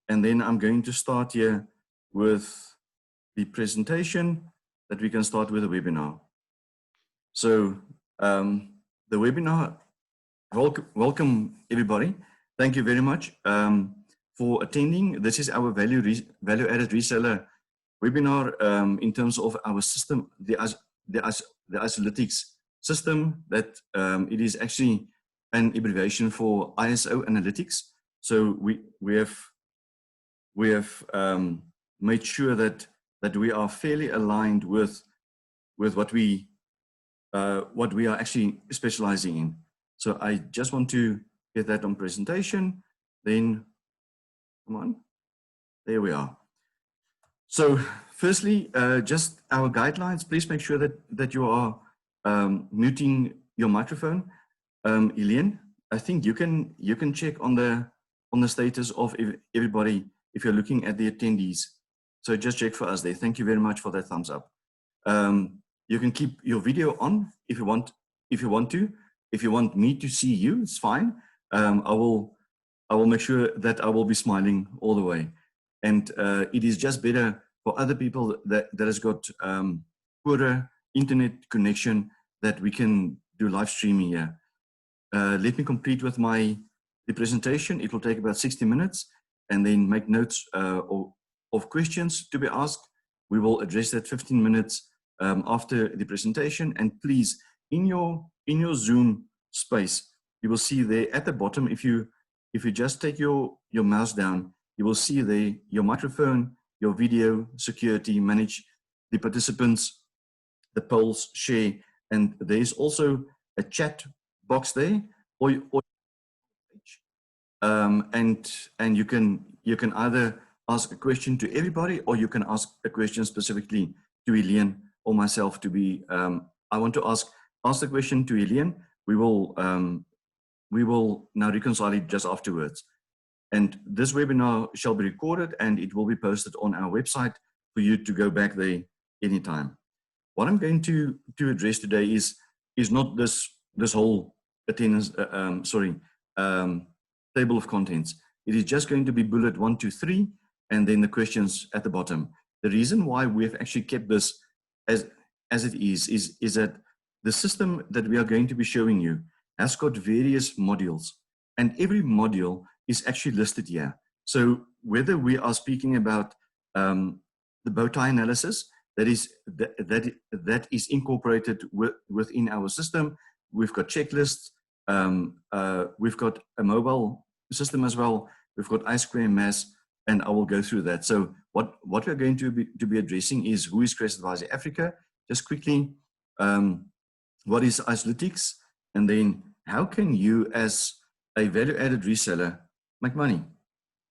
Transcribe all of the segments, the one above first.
And then I'm going to start here with the presentation that we can start with the webinar. So the webinar, welcome everybody. Thank you very much for attending. This is our value-added reseller webinar in terms of our system, the Isolytics system, that it is actually an abbreviation for ISO Analytics. So we have made sure that we are fairly aligned with what we are actually specializing in. So I just want to get that on presentation. Then, come on, there we are. So firstly, just our guidelines. Please make sure that you are muting your microphone. Ilian, I think you can check on the status of everybody if you're looking at the attendees. So just check for us there. Thank you very much for that thumbs up. You can keep your video on if you want to. If you want me to see you, it's fine. I will make sure that I will be smiling all the way. And it is just better for other people that has got poorer internet connection that we can do live streaming here. Let me complete with the presentation. It will take about 60 minutes, and then make notes of questions to be asked. We will address that 15 minutes after the presentation. And please, in your Zoom space, you will see there at the bottom, if you just take your mouse down, you will see there your microphone, your video, security, manage the participants, the polls, share, and there's also a chat box there, and you can either ask a question to everybody, or you can ask a question specifically to Ilian or myself to be. I want to ask the question to Ilian. We will now reconcile it just afterwards. And this webinar shall be recorded, and it will be posted on our website for you to go back there anytime. What I'm going to address today is not this whole attendance, table of contents. It is just going to be bullet 1, 2, 3, and then the questions at the bottom. The reason why we have actually kept this as it is that the system that we are going to be showing you has got various modules, and every module is actually listed here. So whether we are speaking about the bow tie analysis that is incorporated within our system, we've got checklists, we've got a mobile system as well, we've got I-square mass, and I will go through that. So what we're going to be addressing is who is Credit Advisor Africa, just quickly, what is Isolytics, and then how can you as a value-added reseller make money?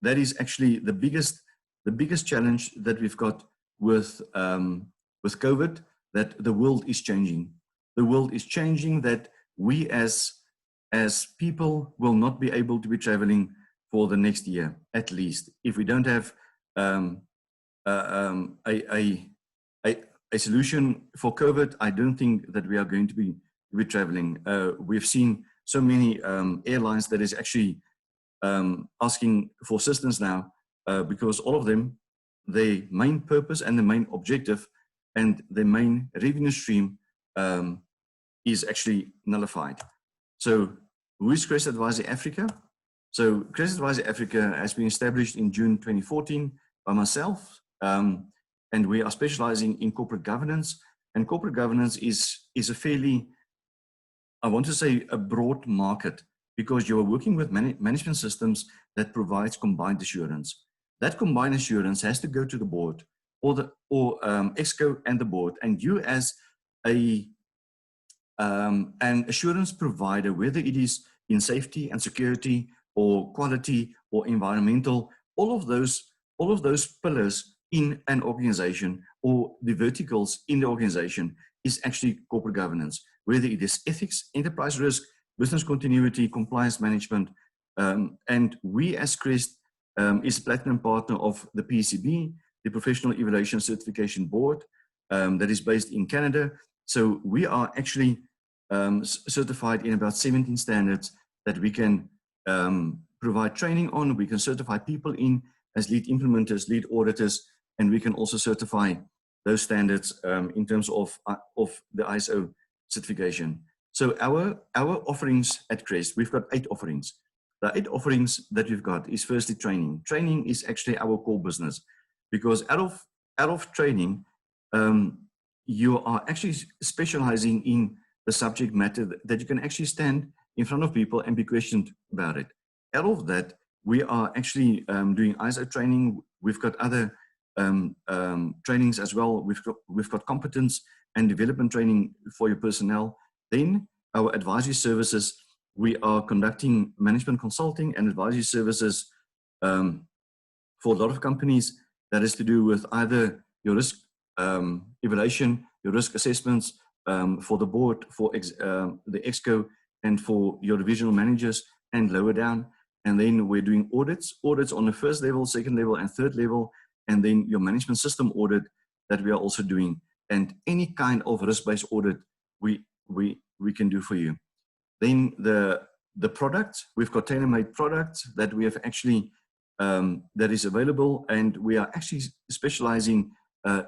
That is actually the biggest challenge that we've got with COVID, that the world is changing. The world is changing, that we as people will not be able to be traveling for the next year, at least. If we don't have a solution for COVID, I don't think that we are going to be traveling. We've seen so many airlines that is actually asking for assistance now because all of them, their main purpose and the main objective and the main revenue stream is actually nullified. So who is Credit Advisor Africa? So Credit Advisor Africa has been established in June 2014 by myself, and we are specializing in corporate governance. And corporate governance is a fairly, I want to say, a broad market, because you are working with management systems that provides combined assurance. That combined assurance has to go to the board or ExCo and the board, and you as an assurance provider, whether it is in safety and security or quality or environmental, all of those pillars in an organization or the verticals in the organization is actually corporate governance, whether it is ethics, enterprise risk, business continuity, compliance management, and we as CREST is a platinum partner of the PCB, the Professional Evaluation Certification Board, that is based in Canada. So we are actually certified in about 17 standards that we can provide training on, we can certify people in as lead implementers, lead auditors, and we can also certify those standards in terms of the ISO certification. So our offerings at Crest, we've got 8 offerings. The 8 offerings that we've got is firstly training. Training is actually our core business, because out of training, you are actually specializing in the subject matter that you can actually stand in front of people and be questioned about it. Out of that, we are actually doing ISO training. We've got other trainings as well. We've got competence and development training for your personnel. Then our advisory services, we are conducting management consulting and advisory services for a lot of companies. That is to do with either your risk evaluation, your risk assessments for the board, for the EXCO, and for your divisional managers and lower down. And then we're doing audits on the first level, second level, and third level, and then your management system audit that we are also doing. And any kind of risk-based audit we can do for you. Then the product, we've got tailor-made products that we have actually that is available, and we are actually specializing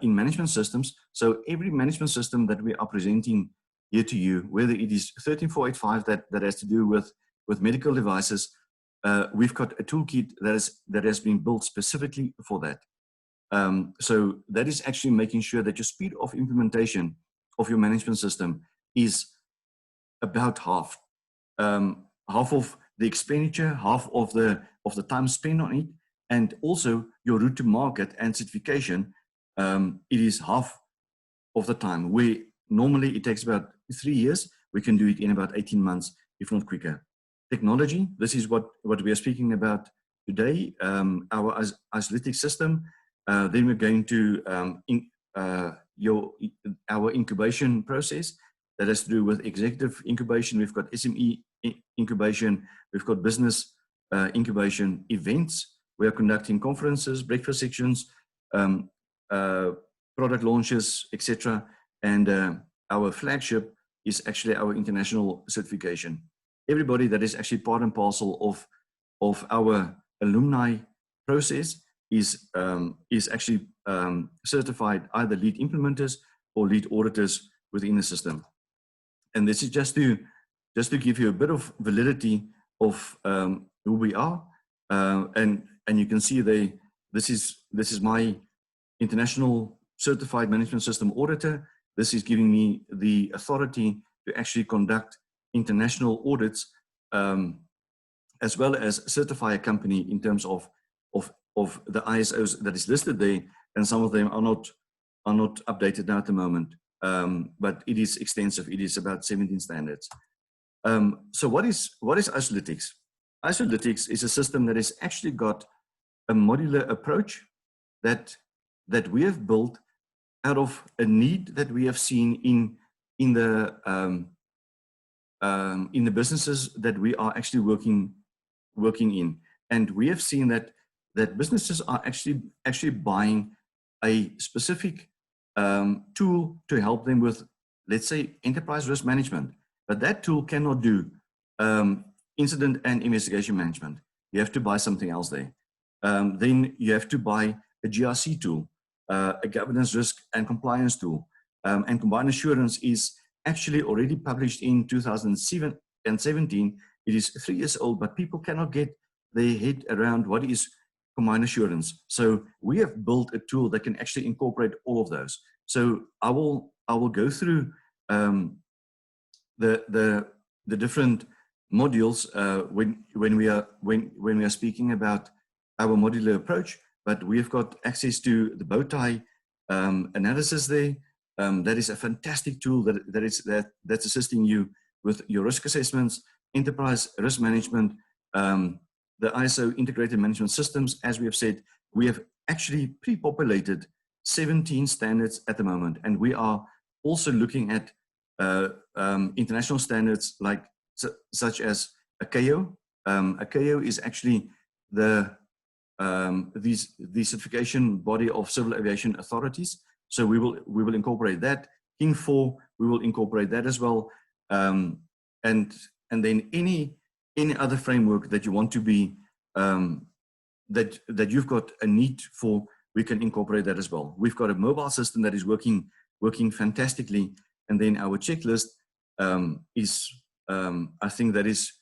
in management systems. So every management system that we are presenting here to you, whether it is 13485 that has to do with medical devices, we've got a toolkit that has been built specifically for that. So that is actually making sure that your speed of implementation of your management system is about half. Half of the expenditure, half of the time spent on it, and also your route to market and certification, it is half of the time. Normally it takes about 3 years. We can do it in about 18 months, if not quicker. Technology, this is what we are speaking about today, our isolytic system. Then we're going to our incubation process that has to do with executive incubation. We've got SME incubation. We've got business incubation events. We are conducting conferences, breakfast sections, product launches, etc. And our flagship is actually our international certification. Everybody that is actually part and parcel of our alumni process is actually certified either lead implementers or lead auditors within the system. And this is just to give you a bit of validity of who we are, and you can see this is my international certified management system auditor. This is giving me the authority to actually conduct international audits, as well as certify a company in terms of the ISOs that is listed there, and some of them are not updated now at the moment, but it is extensive. It is about 17 standards. So what is Isolytics? Isolytics is a system that has actually got a modular approach that we have built out of a need that we have seen in the businesses that we are actually working in, and we have seen that businesses are actually buying a specific tool to help them with, let's say, enterprise risk management, but that tool cannot do incident and investigation management. You have to buy something else there. Then you have to buy a GRC tool, a governance risk and compliance tool, and combined assurance is actually already published in 2007 and 17. It is 3 years old, but people cannot get their head around what is combined assurance. So we have built a tool that can actually incorporate all of those. So I will go through the different modules when we are speaking about our modular approach. But we have got access to the bow tie analysis there. That is a fantastic tool that's assisting you with your risk assessments, enterprise risk management, the ISO integrated management systems. As we have said, we have actually pre-populated 17 standards at the moment, and we are also looking at international standards such as ICAO. ICAO is actually the certification body of civil aviation authorities. So we will incorporate that. King 4, we will incorporate that as well, and then any other framework that you want to be that you've got a need for, we can incorporate that as well. We've got a mobile system that is working fantastically, and then our checklist is, I think that is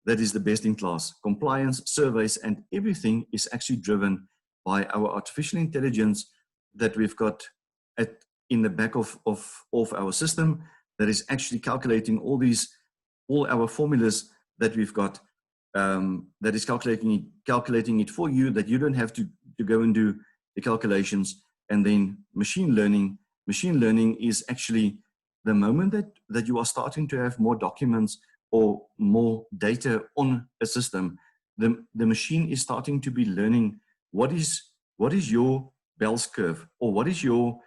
the best in class. Compliance, surveys, and everything is actually driven by our artificial intelligence that we've got in the back of our system, that is actually calculating all our formulas that we've got, that is calculating it for you, that you don't have to go and do the calculations. And then machine learning is actually the moment that you are starting to have more documents or more data on a system, the machine is starting to be learning what is your Bell's curve, or what is your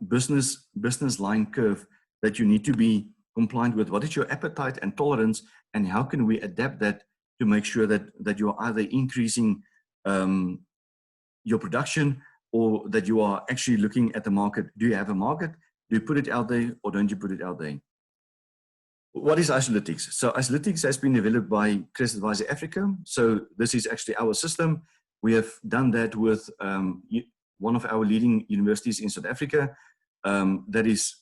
business line curve that you need to be compliant with. What is your appetite and tolerance, and how can we adapt that to make sure that you are either increasing your production, or that you are actually looking at the market. Do you have a market? Do you put it out there, or don't you put it out there? What is Isolytics? So Isolytics has been developed by Credit Advisor Africa. So this is actually our system. We have done that with one of our leading universities in South Africa. That is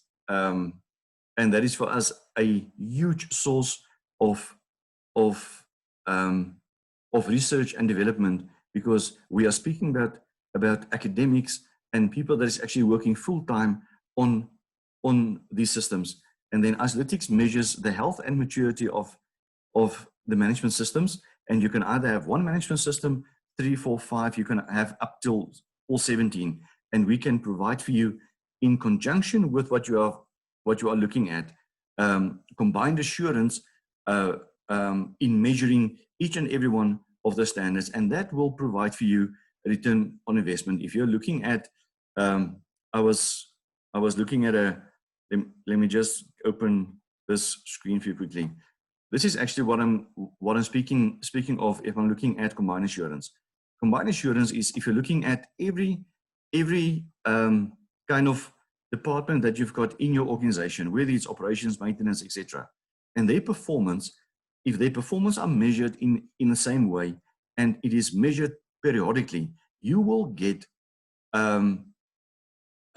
for us a huge source of research and development, because we are speaking about academics and people that is actually working full time on these systems. And then Isolytics measures the health and maturity of the management systems. And you can either have one management system, 3, 4, 5, you can have up till all 17. And we can provide for you, in conjunction with what you are looking at, combined assurance in measuring each and every one of the standards. And that will provide for you a return on investment. If you're looking at, I was looking at let me just open this screen for you quickly. This is actually what I'm speaking of. If I'm looking at combined assurance is if you're looking at every kind of department that you've got in your organization, whether it's operations, maintenance, etc., and their performance, if their performance are measured in the same way, and it is measured periodically, you will get a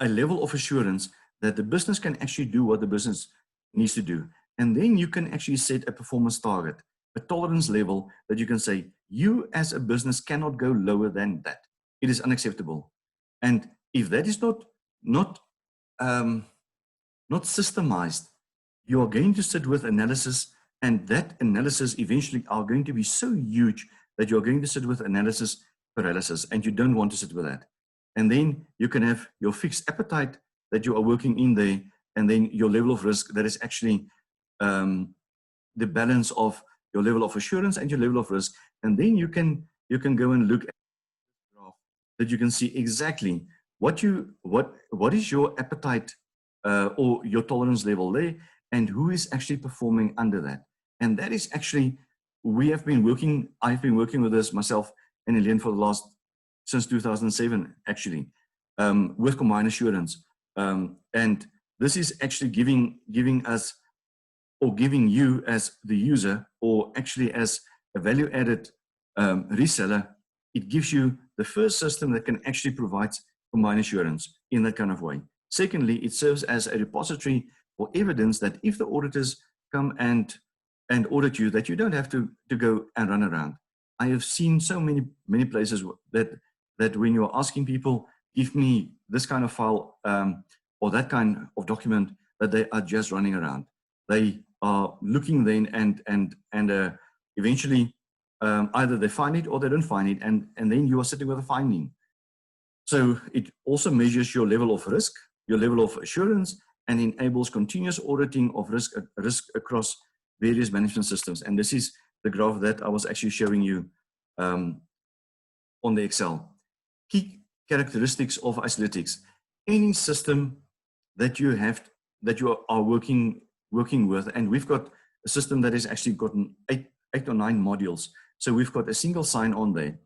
level of assurance that the business can actually do what the business needs to do. And then you can actually set a performance target, a tolerance level that you can say, you as a business cannot go lower than that. It is unacceptable. And if that is not systemized, you are going to sit with analysis, and that analysis eventually are going to be so huge that you're going to sit with analysis paralysis, and you don't want to sit with that. And then you can have your fixed appetite that you are working in there, and then your level of risk that is actually the balance of your level of assurance and your level of risk. And then you can go and look at the graph that you can see exactly what is your appetite or your tolerance level there, and who is actually performing under that. And that is actually, I've been working with this myself and Elaine since 2007 actually, with combined assurance. And this is actually giving us, or giving you as the user, or actually as a value-added reseller, it gives you the first system that can actually provide combined assurance in that kind of way. Secondly, it serves as a repository for evidence that if the auditors come and audit you, that you don't have to go and run around. I have seen so many places that when you're asking people, give me this kind of file or that kind of document, that they are just running around. They are looking then and eventually either they find it or they don't find it, and then you are sitting with a finding. So it also measures your level of risk, your level of assurance, and enables continuous auditing of risk across various management systems. And this is the graph that I was actually showing you on the Excel. Key characteristics of Isolytics. Any system that you are working with, and we've got a system that has actually gotten 8 or 9 modules. So we've got a single sign-on there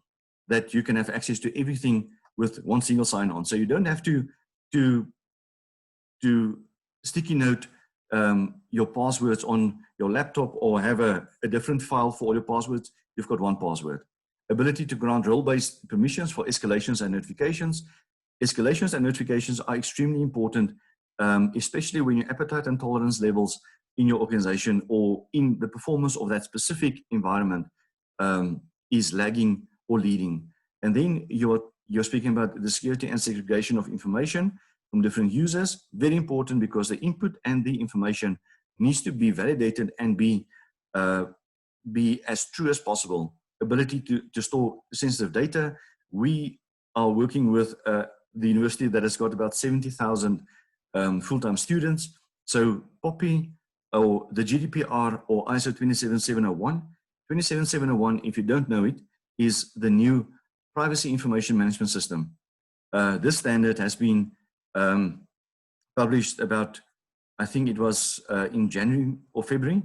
that you can have access to everything with one single sign-on. So you don't have to sticky note your passwords on your laptop, or have a different file for all your passwords. You've got one password. ability to grant role-based permissions for escalations and notifications. Escalations and notifications are extremely important, especially when your appetite and tolerance levels in your organization or in the performance of that specific environment is lagging or leading. And then you're speaking about the security and segregation of information from different users. Very important, because the input and the information needs to be validated and be as true as possible. Ability to store sensitive data. We are working with the university that has got about 70,000 full-time students. So POPI, or the GDPR, or ISO 27701. 27701, if you don't know it, is the new privacy information management system. This standard has been published about, I think it was in January or February,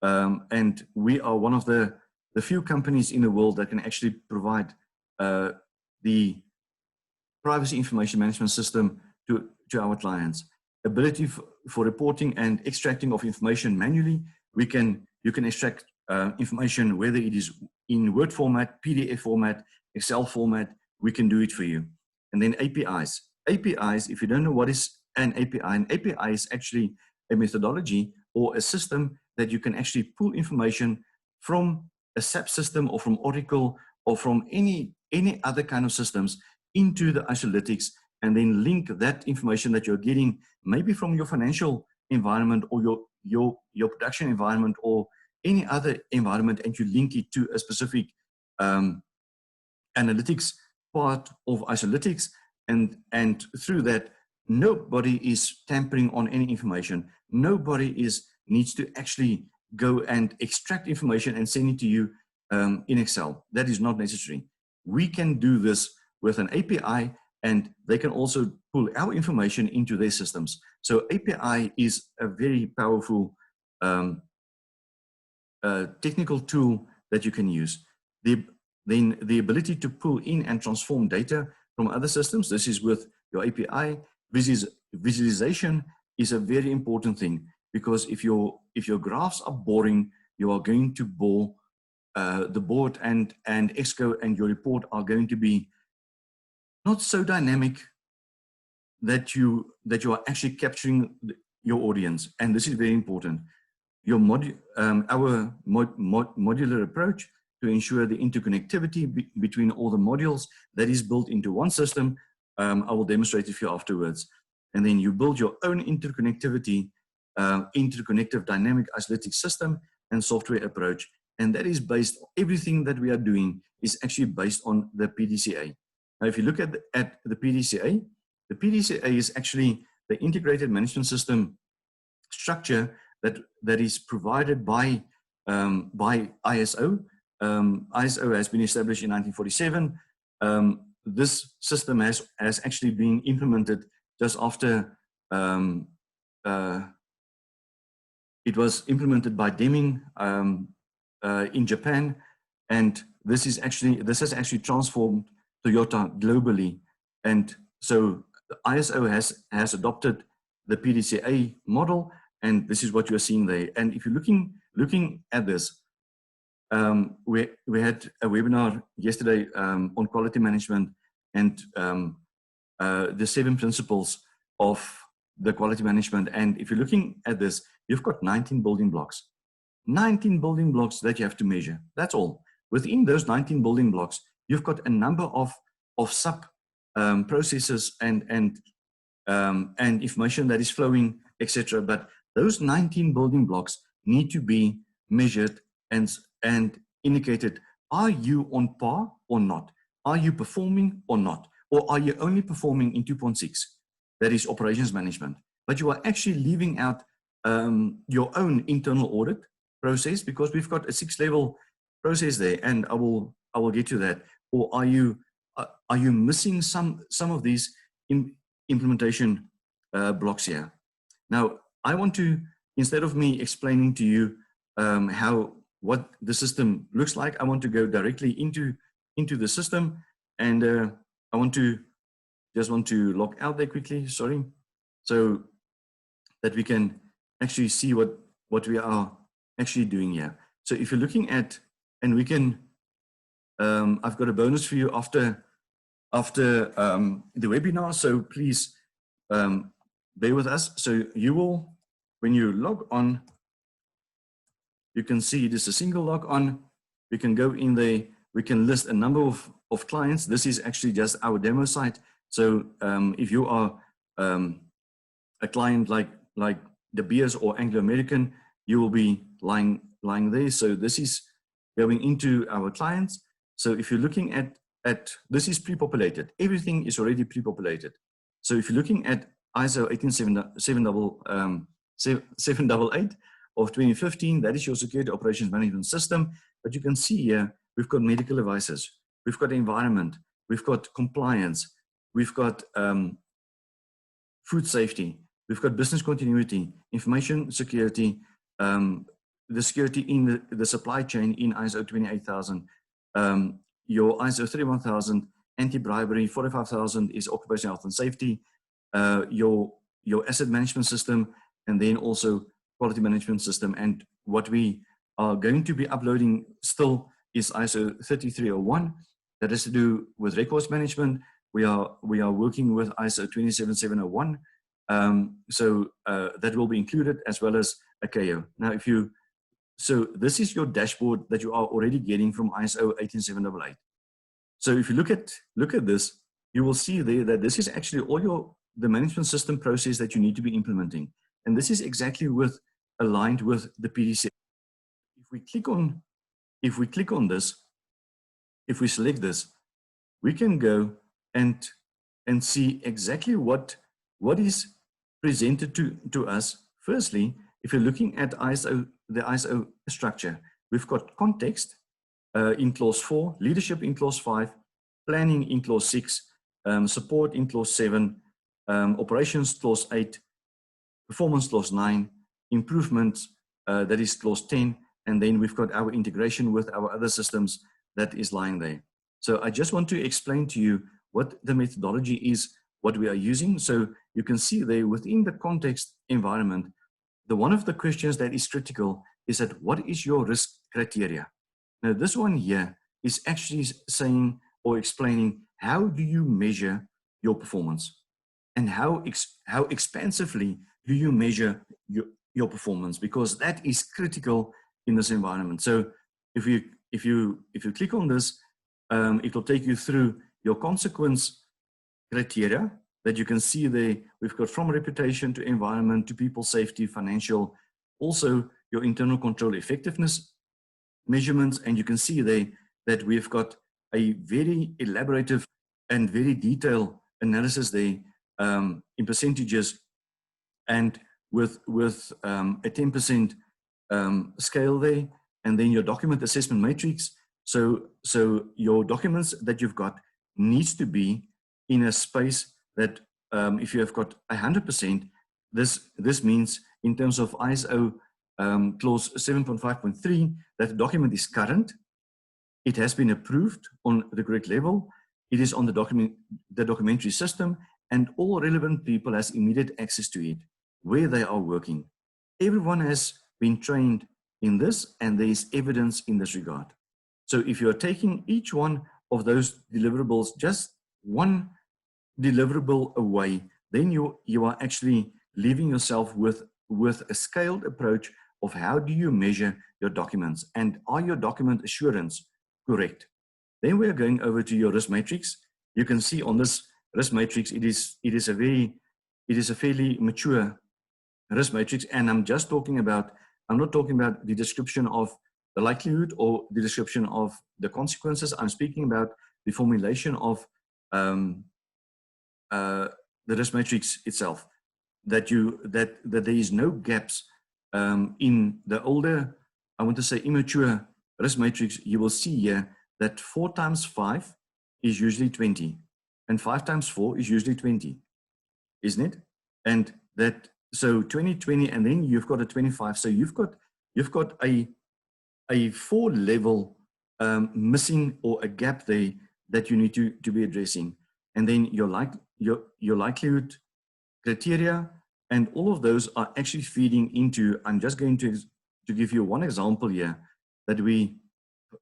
and we are one of the few companies in the world that can actually provide the privacy information management system to our clients. Ability for reporting and extracting of information manually. You can extract information, whether it is in Word format, PDF format, Excel format, we can do it for you. And then APIs. APIs, if you don't know what is an API is actually a methodology or a system that you can actually pull information from a SAP system or from Oracle or from any other kind of systems into the Isolytics, and then link that information that you're getting maybe from your financial environment or your production environment or any other environment, and you link it to a specific analytics part of Isolytics, and through that, nobody is tampering on any information. Nobody needs to actually go and extract information and send it to you in Excel. That is not necessary. We can do this with an API, and they can also pull our information into their systems. So API is a very powerful technical tool that you can use. Then the ability to pull in and transform data from other systems. This is with your API. Visualization is a very important thing, because if your graphs are boring, you are going to bore the board, and Exco and your report are going to be not so dynamic that you are actually capturing your audience. And this is very important. Our modular approach to ensure the interconnectivity between all the modules that is built into one system. I will demonstrate it for you afterwards. And then you build your own interconnectivity, interconnective dynamic Isolytic system and software approach. And that is based, everything that we are doing is actually based on the PDCA. Now, if you look at the PDCA is actually the integrated management system structure that is provided by ISO. ISO has been established in 1947. This system has actually been implemented just after it was implemented by Deming in Japan, and this has actually transformed Toyota globally. And so the ISO has adopted the PDCA model, and this is what you're seeing there. And if you're looking at this, we had a webinar yesterday on quality management and the 7 principles of the quality management. And if you're looking at this, you've got 19 building blocks. 19 building blocks that you have to measure. That's all. Within those 19 building blocks, you've got a number of sub processes and information that is flowing, etc. But those 19 building blocks need to be measured and indicated. Are you on par or not? Are you performing or not? Or are you only performing in 2.6? That is operations management. But you are actually leaving out your own internal audit process, because we've got a 6-level process there, and I will get to that. Or are you missing some of these implementation blocks here? Now, I want to, instead of me explaining to you what the system looks like, I want to go directly into the system, and I just want to log out there quickly, sorry, so that we can actually see what we are actually doing here. So if you're looking at, and we can I've got a bonus for you after the webinar, so please bear with us. So you will, when you log on, you can see it is a single log on. We can go in there, we can list a number of clients. This is actually just our demo site. So if you are a client like De Beers or Anglo American, you will be lying there. So this is going into our clients. So if you're looking at this is pre-populated. Everything is already pre-populated. So if you're looking at ISO 18788 of 2015, that is your security operations management system. But you can see here, we've got medical devices, we've got environment, we've got compliance, we've got food safety, we've got business continuity, information security, the security in the supply chain in ISO 28000, your ISO 31000, anti-bribery, 45000 is occupational health and safety, your asset management system, and then also quality management system. And what we are going to be uploading still is ISO 3301. That has to do with records management. We are working with ISO 27701. So that will be included, as well as a KO. Now, so this is your dashboard that you are already getting from ISO 18788. So if you look at this, you will see there that this is actually all the management system process that you need to be implementing. And this is exactly aligned with the PDC. If we click on this, if we select this, we can go and see exactly what is presented to us. Firstly, if you're looking at the ISO structure, we've got context in clause 4, leadership in clause 5, planning in clause 6, support in clause 7, operations clause 8, performance clause 9, improvements, that is clause 10, and then we've got our integration with our other systems that is lying there. So I just want to explain to you what the methodology is, what we are using. So you can see there within the context environment, one of the questions that is critical is that what is your risk criteria? Now this one here is actually saying or explaining how do you measure your performance, and how expansively do you measure your performance, because that is critical in this environment. So if you click on this, it will take you through your consequence criteria that you can see there. We've got from reputation to environment to people safety, financial, also your internal control effectiveness measurements. And you can see there that we've got a very elaborative and very detailed analysis there in percentages, and with a 10% scale there, and then your document assessment matrix. So your documents that you've got needs to be in a space that if you have got 100%, this means in terms of ISO clause 7.5.3, that the document is current, it has been approved on the correct level, it is on the documentary system, and all relevant people has immediate access to it where they are working. Everyone has been trained in this, and there is evidence in this regard. So if you are taking each one of those deliverables, just one deliverable away, then you are actually leaving yourself with a scaled approach of how do you measure your documents, and are your document assurance correct? Then we are going over to your risk matrix. You can see on this risk matrix, it is a fairly mature risk matrix, and I'm not talking about the description of the likelihood or the description of the consequences. I'm speaking about the formulation of the risk matrix itself, that there is no gaps in the older, I want to say immature risk matrix. You will see here that 4 times 5 is usually 20, and 5 times 4 is usually 20, isn't it? And that, so 20, 20, and then you've got a 25. So you've got a 4 level missing, or a gap there that you need to be addressing. And then your likelihood criteria, and all of those are actually feeding into, I'm just going to give you one example here that we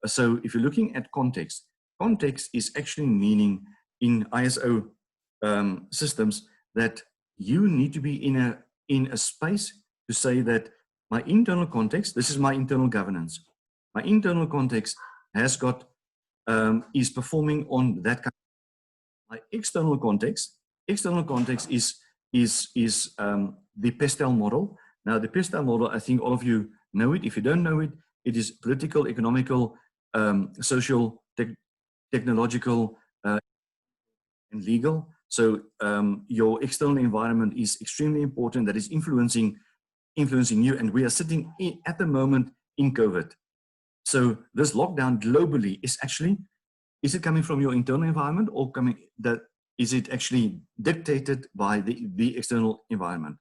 so if you're looking at context, context is actually meaning in ISO systems that you need to be in a space to say that my internal context, this is my internal governance. My internal context has got, is performing on that kind of, my external context is the PESTEL model. Now the PESTEL model, I think all of you know it. If you don't know it, it is political, economical, social, technological, and legal. So your external environment is extremely important. That is influencing you. And we are sitting at the moment in COVID. So this lockdown globally is actually, is it coming from your internal environment or is it actually dictated by the external environment?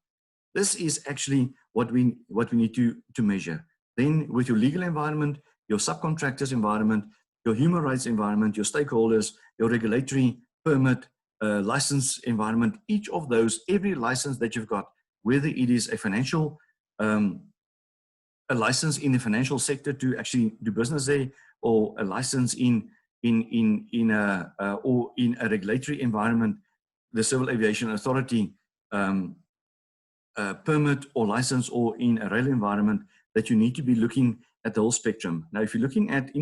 This is actually what we need to measure. Then with your legal environment, your subcontractors environment, your human rights environment, your stakeholders, your regulatory permit, license environment, each of those, every license that you've got, whether it is a financial, a license in the financial sector to actually do business there, or a license in a regulatory environment, the Civil Aviation Authority permit or license, or in a rail environment, that you need to be looking at the whole spectrum. Now, if you're looking at the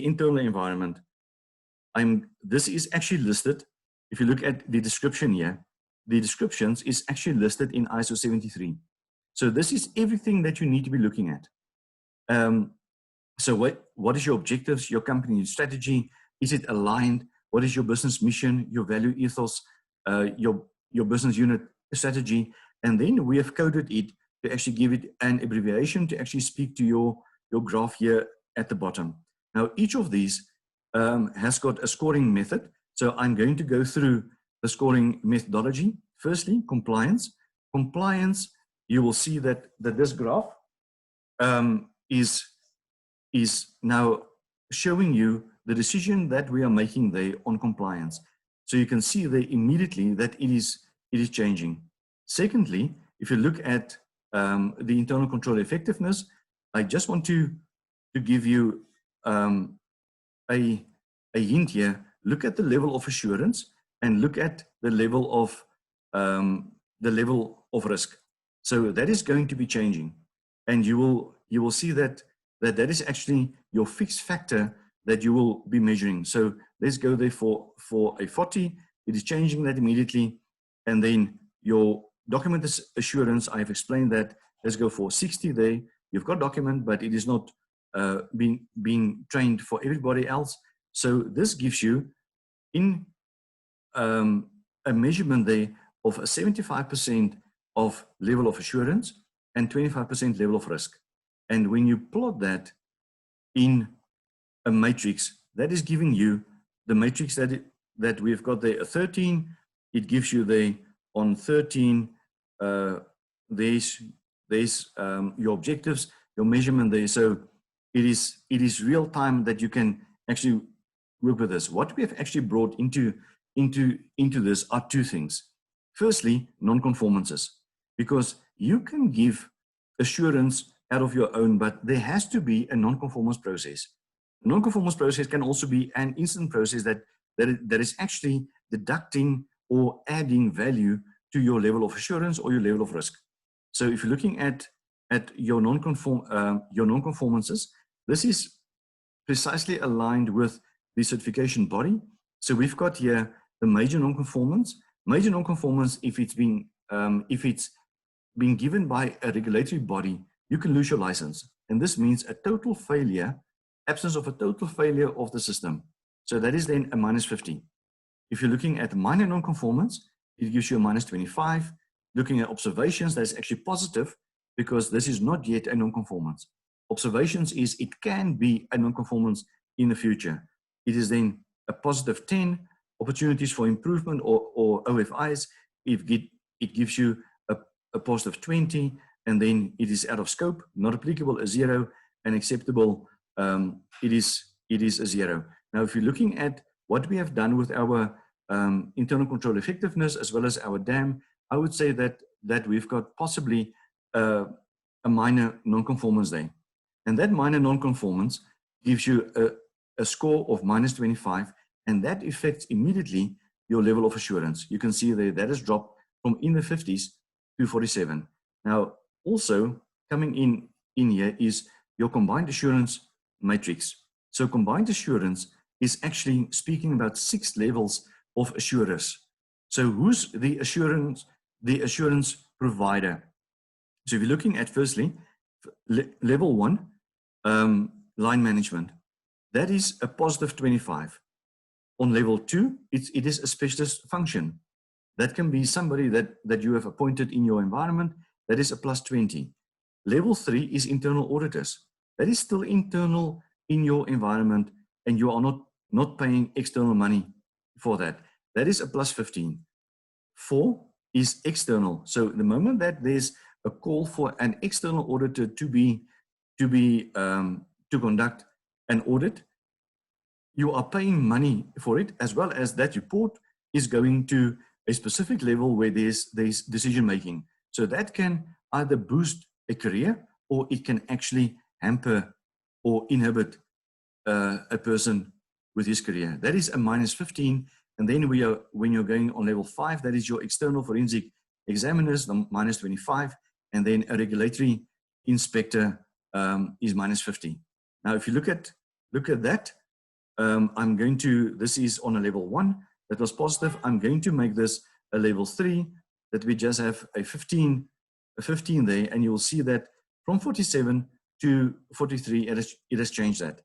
internal environment, this is actually listed. If you look at the description here, the descriptions is actually listed in ISO 73. So this is everything that you need to be looking at. So what is your objectives, your company strategy? Is it aligned? What is your business mission, your value ethos, your business unit strategy? And then we have coded it to actually give it an abbreviation to actually speak to your graph here at the bottom. Now, each of these has got a scoring method. So I'm going to go through the scoring methodology. Firstly, compliance. Compliance, you will see that this graph is now showing you the decision that we are making there on compliance. So you can see there immediately that it is changing. Secondly, if you look at the internal control effectiveness, I just want to give you a hint here. Look at the level of assurance and look at the level of risk. So that is going to be changing, and you will see that is actually your fixed factor that you will be measuring. So let's go there for a 40. It is changing that immediately, and then your document assurance, I've explained that. Let's go for 60 there. You've got document, but it is not being trained for everybody else. So this gives you in a measurement there of a 75% of level of assurance and 25% level of risk. And when you plot that in a matrix, that is giving you the matrix that we've got there, a 13. It gives you there on 13, there's your objectives, your measurement there. So it is real time that you can actually work with this. What we have actually brought into this are two things. Firstly, non-conformances, because you can give assurance out of your own, but there has to be a non-conformance process. A non-conformance process can also be an instant process that is actually deducting or adding value to your level of assurance or your level of risk. So if you're looking at your non-conformances, this is precisely aligned with the certification body. So we've got here the major non-conformance. Major non-conformance, if it's being given by a regulatory body, you can lose your license. And this means a total failure, absence of a total failure of the system. So that is then a -50. If you're looking at minor non-conformance, it gives you a -25. Looking at observations, that's actually positive because this is not yet a non-conformance. Observations is it can be a non-conformance in the future. It is then a +10. Opportunities for improvement or OFIs, it gives you a +20, and then it is out of scope, not applicable, a 0, and acceptable, it is a 0. Now, if you're looking at what we have done with our internal control effectiveness as well as our DAM, I would say that we've got possibly a minor non-conformance there. And that minor non-conformance gives you a score of -25, and that affects immediately your level of assurance. You can see there that has dropped from in the 50s to 47. Now, also coming in here is your combined assurance matrix. So combined assurance is actually speaking about 6 levels of assurers. So who's the assurance provider? So if you're looking at firstly, level 1, line management, that is a positive 25. On level 2, it is a specialist function. That can be somebody that you have appointed in your environment, that is a +20. Level 3 is internal auditors. That is still internal in your environment, and you are not paying external money for that. That is a +15. 4 is external. So the moment that there's a call for an external auditor to conduct an audit, you are paying money for it, as well as that report is going to a specific level where there's decision making. So that can either boost a career, or it can actually hamper or inhibit a person with his career. That is a -15. And then when you're going on level 5, that is your external forensic examiners, the -25, and then a regulatory inspector is -50. Now, if you look at that, I'm going to, this is on a level 1, that was positive. I'm going to make this a level 3, that we just have a 15 there, and you'll see that from 47 to 43, it has changed that.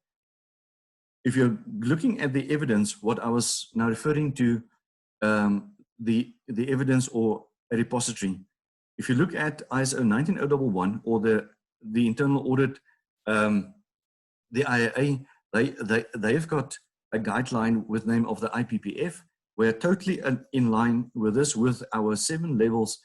If you're looking at the evidence, what I was now referring to, the evidence or a repository. If you look at ISO 19011 or the internal audit, the IAA, they've got a guideline with name of the IPPF. We're totally in line with this, with our 7 levels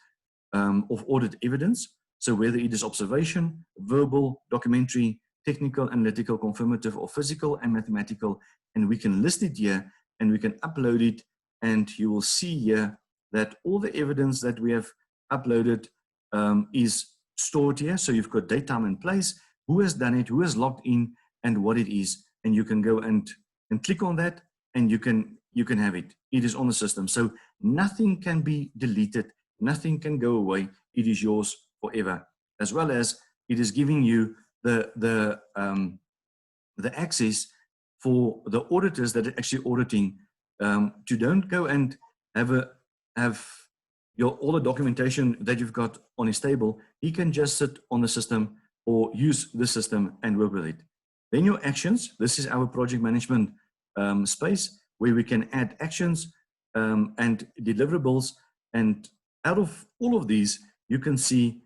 of audit evidence. So whether it is observation, verbal, documentary, technical, analytical, confirmative, or physical and mathematical, and we can list it here and we can upload it, and you will see here that all the evidence that we have uploaded is stored here. So you've got date, time, and place, who has done it, who has logged in, and what it is, and you can go and click on that, and you can have it. It is on the system, so nothing can be deleted, nothing can go away. It is yours forever, as well as it is giving you the access for the auditors that are actually auditing to don't go and have all the documentation that you've got on his table. He can just sit on the system or use the system and work with it. Then your actions. This is our project management space where we can add actions and deliverables. And out of all of these, you can see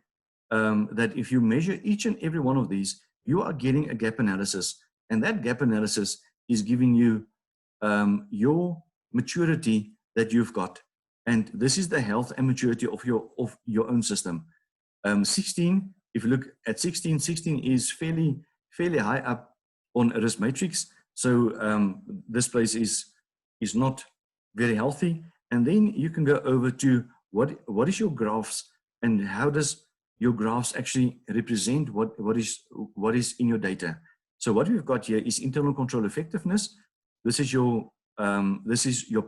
that if you measure each and every one of these, you are getting a gap analysis. And that gap analysis is giving you your maturity that you've got. And this is the health and maturity of your own system. 16, if you look at 16 is fairly high up on a risk matrix. So this place is not very healthy. And then you can go over to what is your graphs, and how does your graphs actually represent what is in your data. So what we've got here is internal control effectiveness. This is your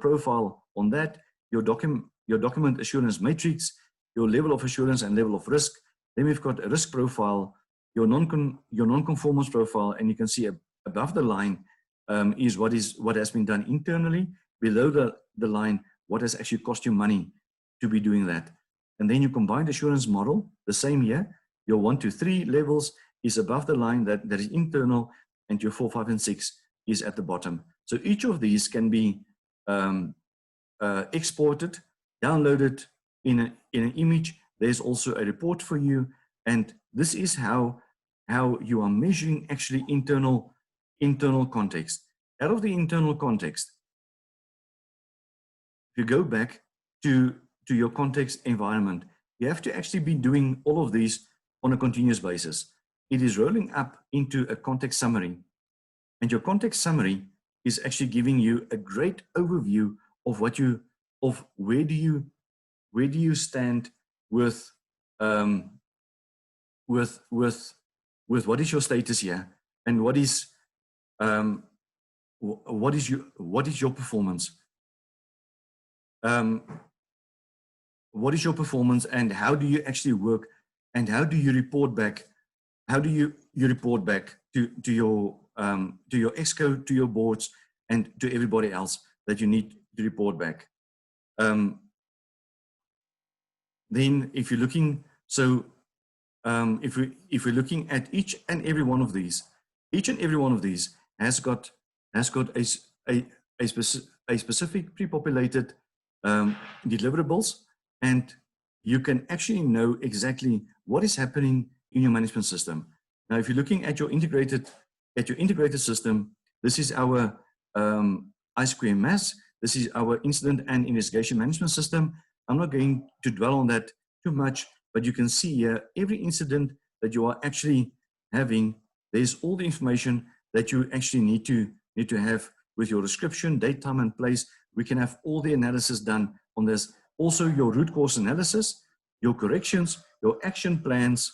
profile on that, your document assurance matrix, your level of assurance and level of risk. Then we've got a risk profile, your non-conformance profile, and you can see above the line is what has been done internally. Below the line, what has actually cost you money to be doing that. And then your combined assurance model, the same here. Your 1 to 3 levels is above the line that is internal, and your 4, 5, and 6 is at the bottom. So each of these can be exported, downloaded in an image. There's also a report for you, and this is how you are measuring actually internal context. Out of the internal context, if you go back to your context environment, you have to actually be doing all of these on a continuous basis. It is rolling up into a context summary, and your context summary is actually giving you a great overview of where do you stand with with what is your status here and what is your performance. What is your performance and how do you actually work and how do you report back? How do you report back to your exco, to your boards, and to everybody else that you need to report back? Then if you're looking, so if we're looking at each and every one of these has got a specific pre-populated deliverables, and you can actually know exactly what is happening in your management system. Now, if you're looking at your integrated system, this is our I2MS. This is our incident and investigation management system. I'm not going to dwell on that too much, but you can see here every incident that you are actually having. There's all the information that you actually need to have with your description, date, time, and place. We can have all the analysis done on this. Also, your root cause analysis, your corrections, your action plans,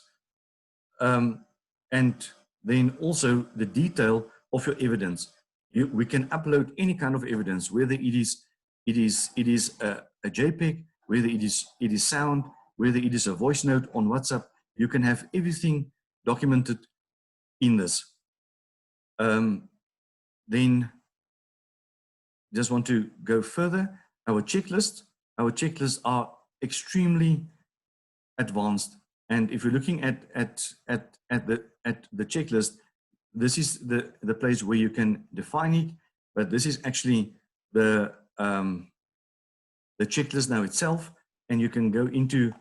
and then also the detail of your evidence. We can upload any kind of evidence, whether it is a JPEG, whether it is sound, whether it is a voice note on WhatsApp. You can have everything documented in this. Then just want to go further. Our checklists are extremely advanced. And if you're looking at the checklist, this is the place where you can define it, but this is actually the checklist now itself, and you can go into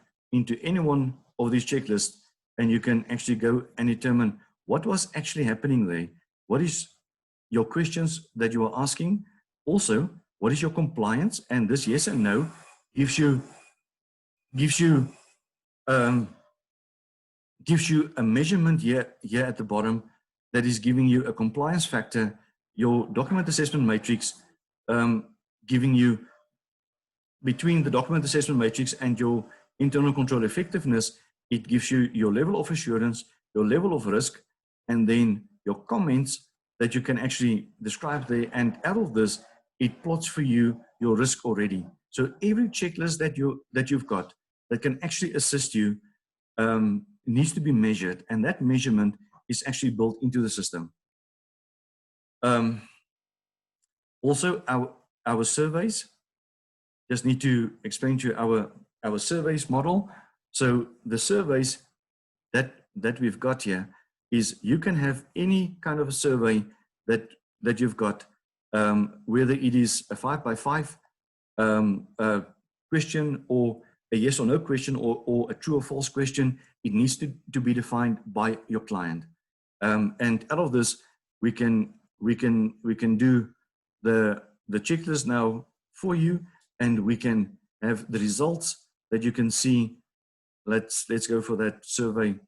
any one of these checklists, and you can actually go and determine what was actually happening there. What is your questions that you are asking? Also, what is your compliance? And this yes and no gives you a measurement here at the bottom that is giving you a compliance factor, your document assessment matrix, giving you between the document assessment matrix and your internal control effectiveness, it gives you your level of assurance, your level of risk, and then your comments that you can actually describe there. And out of this, it plots for you your risk already. So every checklist that you've got that can actually assist you needs to be measured, and that measurement is actually built into the system. Also, our surveys, just need to explain to you our surveys model. So the surveys that we've got here is you can have any kind of a survey that you've got, whether it is a 5x5 question or a yes or no question or a true or false question. It needs to be defined by your client. And out of this, we can do the checklist now for you, and we can have the results that you can see. Let's go for that survey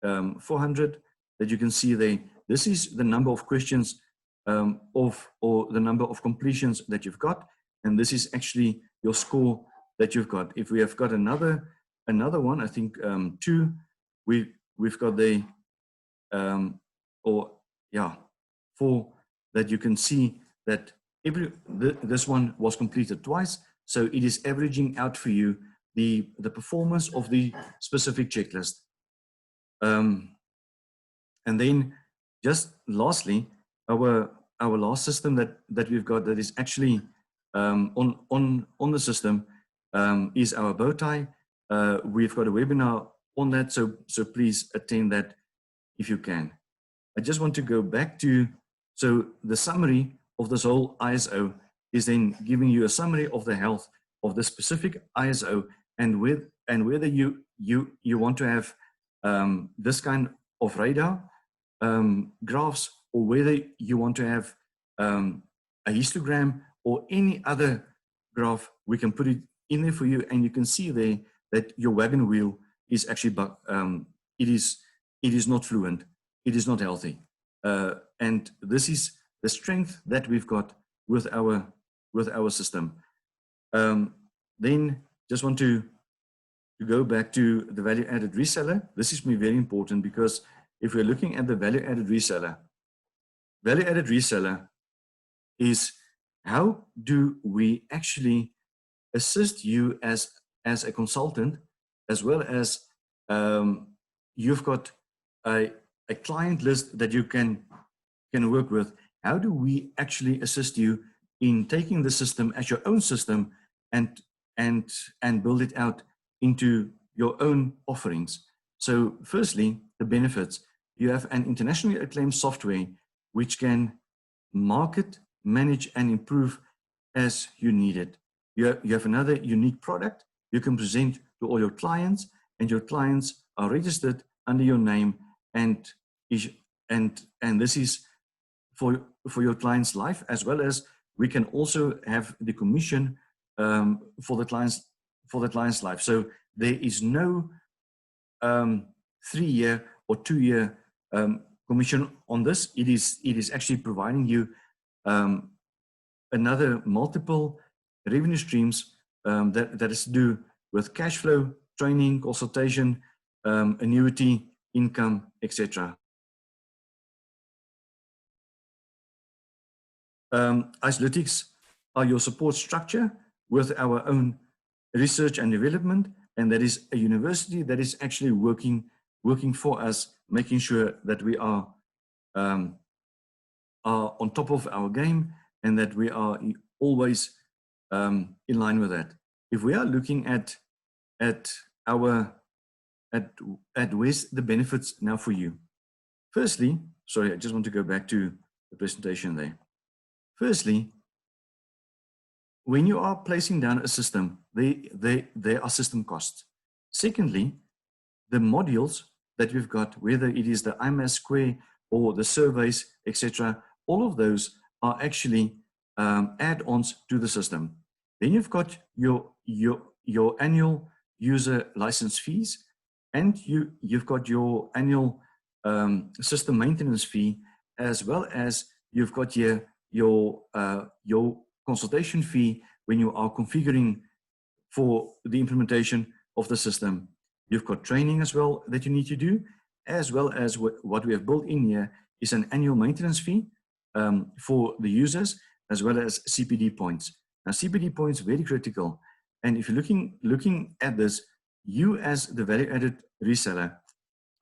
400 that you can see there. This is the number of questions or the number of completions that you've got, and this is actually your score that you've got. If we have got another one, I think 2, we've got the 4 that you can see that this one was completed twice, so it is averaging out for you the performance of the specific checklist. And then just lastly, our last system that we've got that is actually on the system is our bow tie. We've got a webinar on that, so please attend that if you can. I just want to go back to, so the summary of this whole ISO is then giving you a summary of the health of the specific ISO, and whether you want to have this kind of radar graphs, or whether you want to have a histogram or any other graph, we can put it in there for you, and you can see there that your wagon wheel is actually it is not fluent, it is not healthy, and this is the strength that we've got with our system. Then just want to go back to the value-added reseller. This is very important because if we're looking at the value-added reseller is how do we actually assist you as a consultant, as well as you've got a client list that you can work with. How do we actually assist you in taking the system as your own system and build it out into your own offerings? So firstly, the benefits. You have an internationally acclaimed software which can market, manage, and improve as you need it. You have another unique product you can present to all your clients, and your clients are registered under your name, and this is for your client's life, as well as we can also have the commission for the client's life. So there is no 3-year or 2-year commission on this. It is actually providing you another multiple revenue streams that is to do with cash flow, training, consultation, annuity, income, etc. Isolytics are your support structure with our own research and development, and that is a university that is actually working for us, making sure that we are on top of our game and that we are always in line with that. If we are looking at where's the benefits now for you. Firstly, sorry, I just want to go back to the presentation there. Firstly, when you are placing down a system, there are system costs. Secondly, the modules that we've got, whether it is the IMAS Square or the surveys, etc., all of those are actually add-ons to the system. Then you've got your annual user license fees, and you've got your annual system maintenance fee, as well as you've got your consultation fee when you are configuring for the implementation of the system. You've got training as well that you need to do, as well as what we have built in here is an annual maintenance fee for the users, as well as CPD points. Now, CPD points are very critical. And if you're looking at this, you as the value-added reseller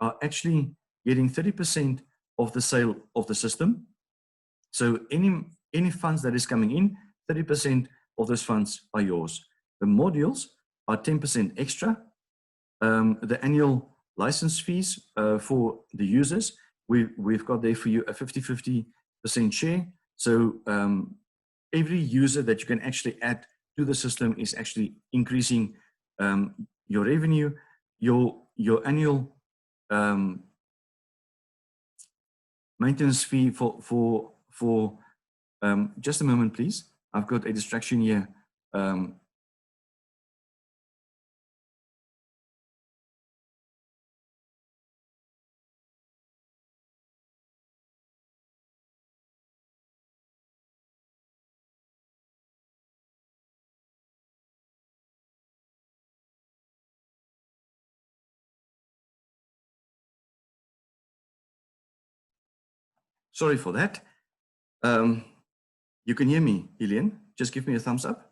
are actually getting 30% of the sale of the system. So any funds that is coming in, 30% of those funds are yours. The modules are 10% extra. The annual license fees for the users, we've got there for you a 50-50% share. So every user that you can actually add to the system is actually increasing your revenue. Your annual maintenance fee for just a moment, please. I've got a distraction here. Sorry for that. You can hear me, Elian? Just give me a thumbs up.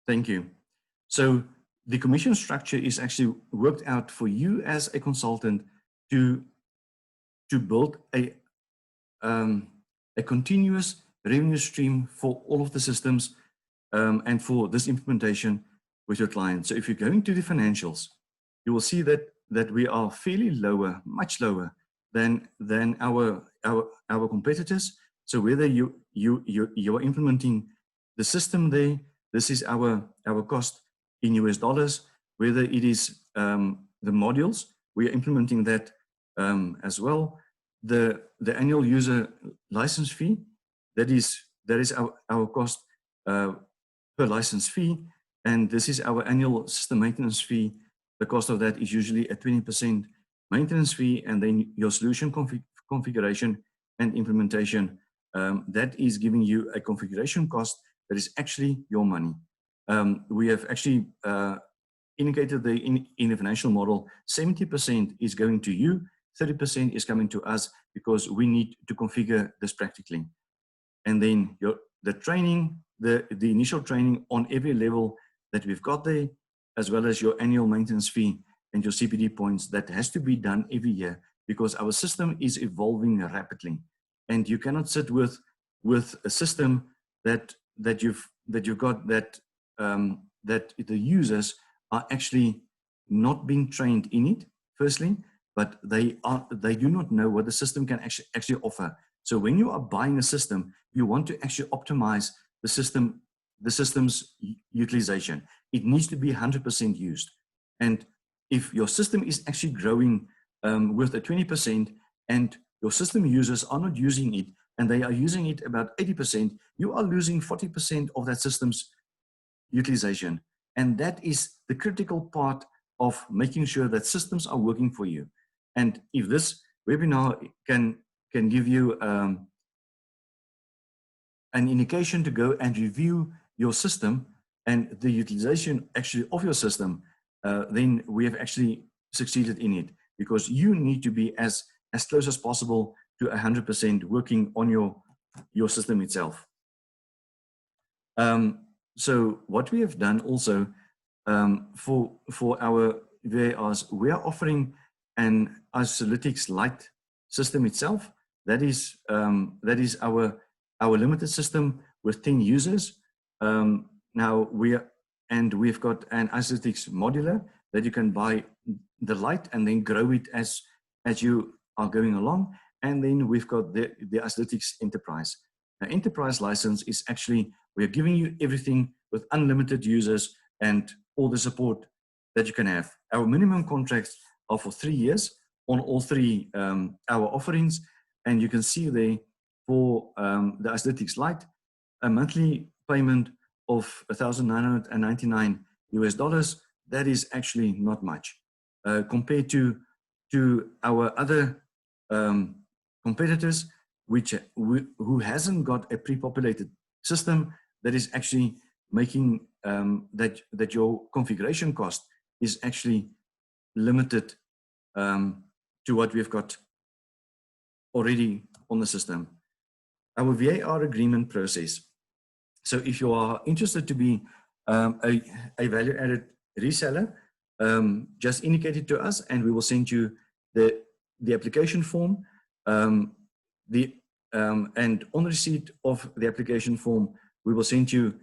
Thank you. So the commission structure is actually worked out for you as a consultant to build a continuous revenue stream for all of the systems and for this implementation with your client. So if you're going to the financials, you will see that we are fairly lower, much lower than our competitors. So whether you're implementing the system there, this is our cost in US dollars. Whether it is the modules, we are implementing that as well. The annual user license fee, that is our cost per license fee, and this is our annual system maintenance fee. The cost of that is usually a 20% maintenance fee, and then your solution configuration and implementation, that is giving you a configuration cost that is actually your money. We have actually indicated there in the financial model, 70% is going to you, 30% is coming to us because we need to configure this practically. And then the training, the initial training on every level that we've got there, as well as your annual maintenance fee and your CPD points, that has to be done every year because our system is evolving rapidly. And you cannot sit with a system that you've got that the users are actually not being trained in it, firstly, but they do not know what the system can actually offer. So when you are buying a system, you want to actually optimize the system's utilization. It needs to be 100% used. And if your system is actually growing with a 20% and your system users are not using it and they are using it about 80%, you are losing 40% of that system's utilization. And that is the critical part of making sure that systems are working for you. And if this webinar can give you an indication to go and review your system and the utilization actually of your system, then we have actually succeeded in it, because you need to be as close as possible to 100% working on your system itself. So what we have done also for our VARs, we are offering an Isolytics Lite system itself. That is our limited system with 10 users. Now we've got an Isolytics modular that you can buy the Lite and then grow it as you are going along. And then we've got the Isolytics Enterprise. Now, Enterprise license is actually, we're giving you everything with unlimited users and all the support that you can have. Our minimum contracts are for 3 years on all three our offerings. And you can see there for the Isolytics Lite, a monthly payment of $1,999 US. That is actually not much compared to our other competitors, who hasn't got a pre-populated system that is actually making that your configuration cost is actually limited to what we've got already on the system. Our VAR agreement process. So if you are interested to be a value-added reseller, just indicate it to us and we will send you the application form. And on receipt of the application form, we will send you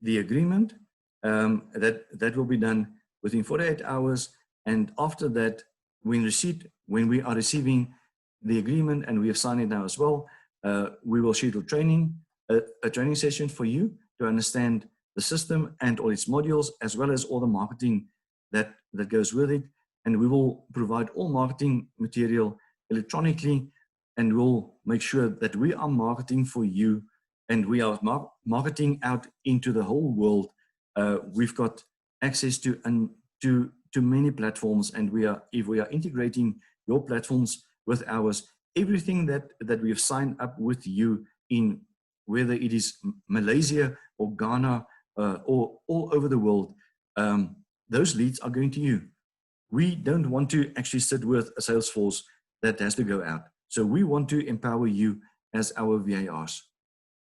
the agreement. That will be done within 48 hours. And after that, when we are receiving the agreement and we have signed it now as well, we will schedule a training session for you to understand the system and all its modules, as well as all the marketing that goes with it. And we will provide all marketing material electronically, and we'll make sure that we are marketing for you and we are marketing out into the whole world. We've got access to many platforms, and if we are integrating your platforms with ours, everything that we have signed up with you in, whether it is Malaysia or Ghana or all over the world, those leads are going to you. We don't want to actually sit with a sales force that has to go out. So we want to empower you as our VARs.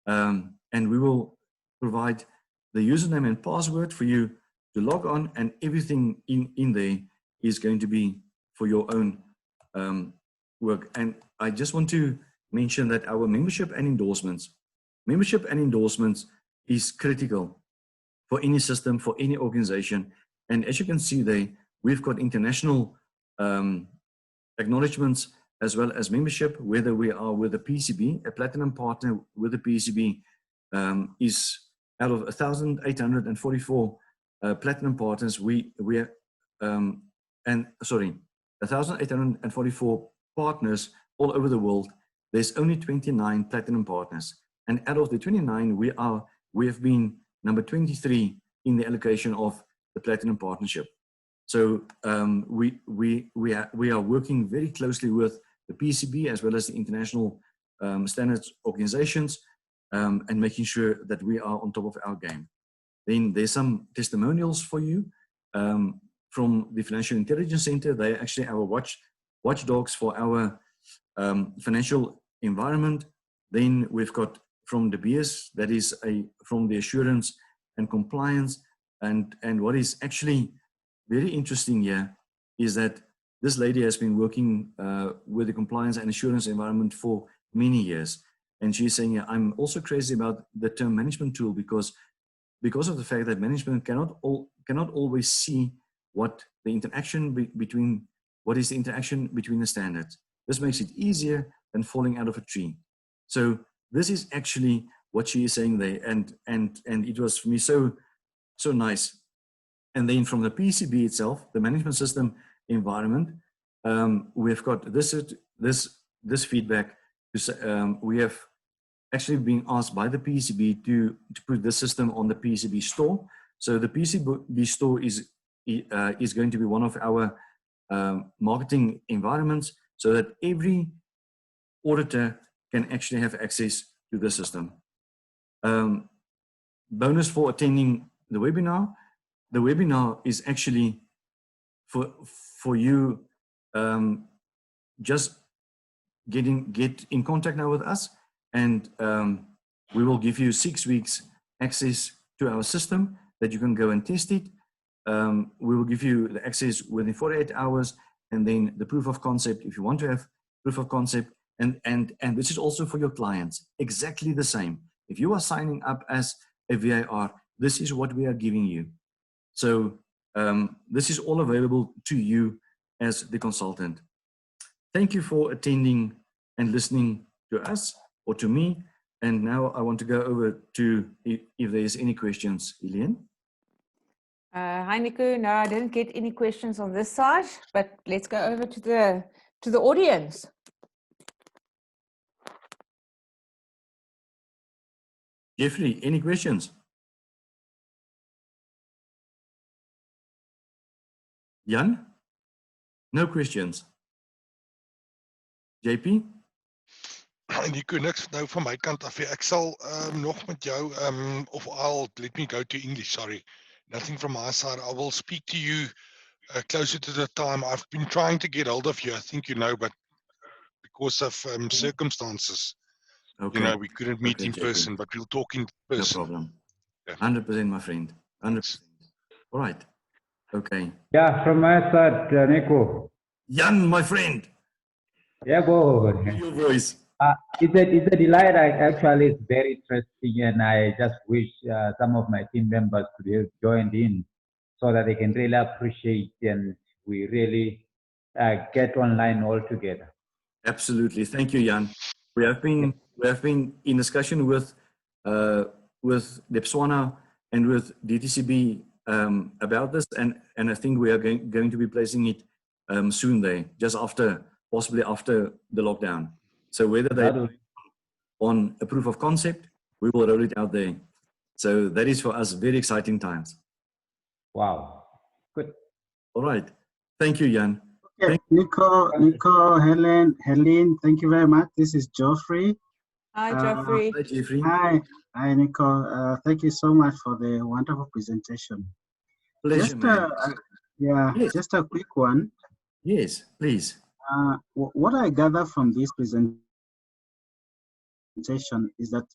And we will provide the username and password for you to log on, and everything in there is going to be for your own work. And I just want to mention that our membership and endorsements is critical for any system, for any organization. And as you can see there, we've got international acknowledgements as well as membership, whether we are with a PCB, a platinum partner with a PCB, is out of 1,844 platinum partners. 1,844 partners all over the world. There's only 29 platinum partners, and out of the 29, we have been number 23 in the allocation of the platinum partnership. So we are working very closely with the PCB as well as the international standards organizations, and making sure that we are on top of our game. Then there's some testimonials for you. from the Financial Intelligence Center. They're actually our watchdogs for our financial environment. Then we've got from the BS, that is from the assurance and compliance. And what is actually very interesting here is that this lady has been working with the compliance and assurance environment for many years. And she's saying, yeah, I'm also crazy about the term management tool because of the fact that management cannot always see what the interaction between the standards. This makes it easier than falling out of a tree. So this is actually what she is saying there, and it was for me so nice. And then from the PCB itself, the management system environment, we've got this feedback. We have actually been asked by the PCB to put this system on the PCB store. So the PCB store is going to be one of our marketing environments, so that every auditor can actually have access to the system. Bonus for attending the webinar. The webinar is actually for you just get in contact now with us, and we will give you 6 weeks access to our system that you can go and test it. We will give you the access within 48 hours, and then the proof of concept if you want to have proof of concept. And this is also for your clients, exactly the same. If you are signing up as a VAR, this is what we are giving you. So this is all available to you as the consultant. Thank you for attending and listening to us or to me. And now I want to go over to if there's any questions, Elaine. Hi, Nico. No, I didn't get any questions on this side, but let's go over to the audience. Jeffrey, any questions? Jan? No questions. JP? Nico, niks nou van my kant af. Ek sal nog met jou of let me go to English, sorry. Nothing from my side. I will speak to you closer to the time. I've been trying to get hold of you, I think you know, but because of circumstances, okay. You know, we couldn't meet in JP. person, but we'll talk in person. No problem. Yeah. 100%, my friend. 100%. All right. Okay. Yeah, from my side, Nico. Jan, my friend. Yeah, go. Your voice. It's a delight. Actually, it's very interesting, and I just wish some of my team members could have joined in so that they can really appreciate and we really get online all together. Absolutely. Thank you, Jan. We have been in discussion with Botswana and with DTCB about this, and I think we are going to be placing it soon there, just possibly after the lockdown. So whether they on a proof of concept, we will roll it out there. So that is for us very exciting times. Wow. Good. All right. Thank you, Jan. Okay, Nico, Helen, thank you very much. This is Geoffrey. Hi, Geoffrey. Hi, Jeffrey. Hi, Nico. Thank you so much for the wonderful presentation. Pleasure, yes. Just a quick one. Yes, please. What I gather from this presentation is that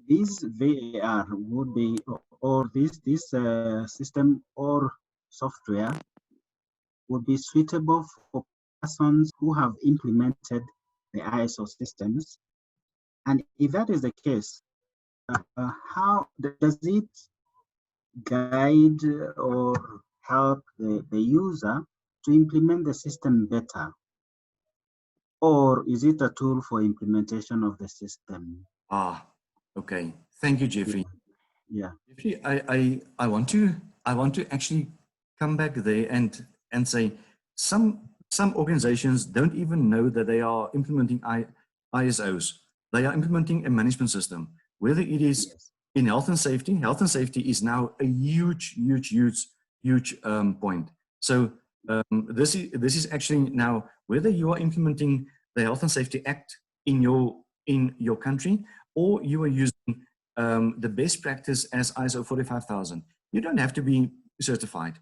this VAR would be, or this system or software would be suitable for persons who have implemented the ISO systems. And if that is the case, how does it guide or help the user to implement the system better? Or is it a tool for implementation of the system? Okay. Thank you, Jeffrey. Yeah. Jeffrey, I want to actually come back there and say some organizations don't even know that they are implementing ISOs. They are implementing a management system, whether it is in health and safety. Health and safety is now a huge point. So this is actually now, whether you are implementing the Health and Safety Act in your country, or you are using the best practice as ISO 45000. You don't have to be certified.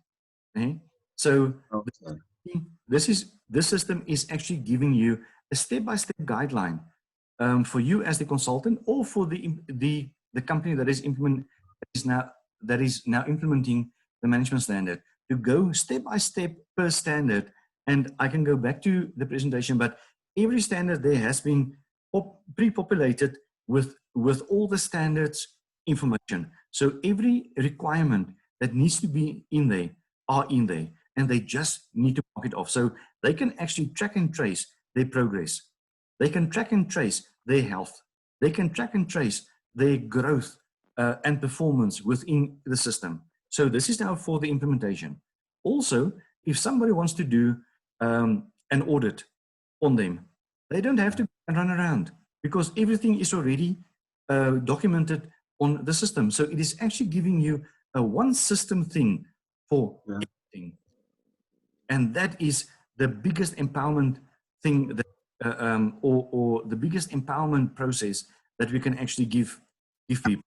Okay? So Okay. this system is actually giving you a step-by-step guideline for you as the consultant, or for the company that is now implementing the management standard, to go step by step per standard. And I can go back to the presentation, but every standard there has been pre-populated with all the standards information. So every requirement that needs to be in there are in there, and they just need to mark it off. So they can actually track and trace their progress. They can track and trace their health. They can track and trace their growth and performance within the system. So this is now for the implementation. Also, if somebody wants to do an audit on them, they don't have to run around, because everything is already documented on the system. So it is actually giving you a one system thing for everything. And that is the biggest empowerment thing that, or the biggest empowerment process that we can actually give people.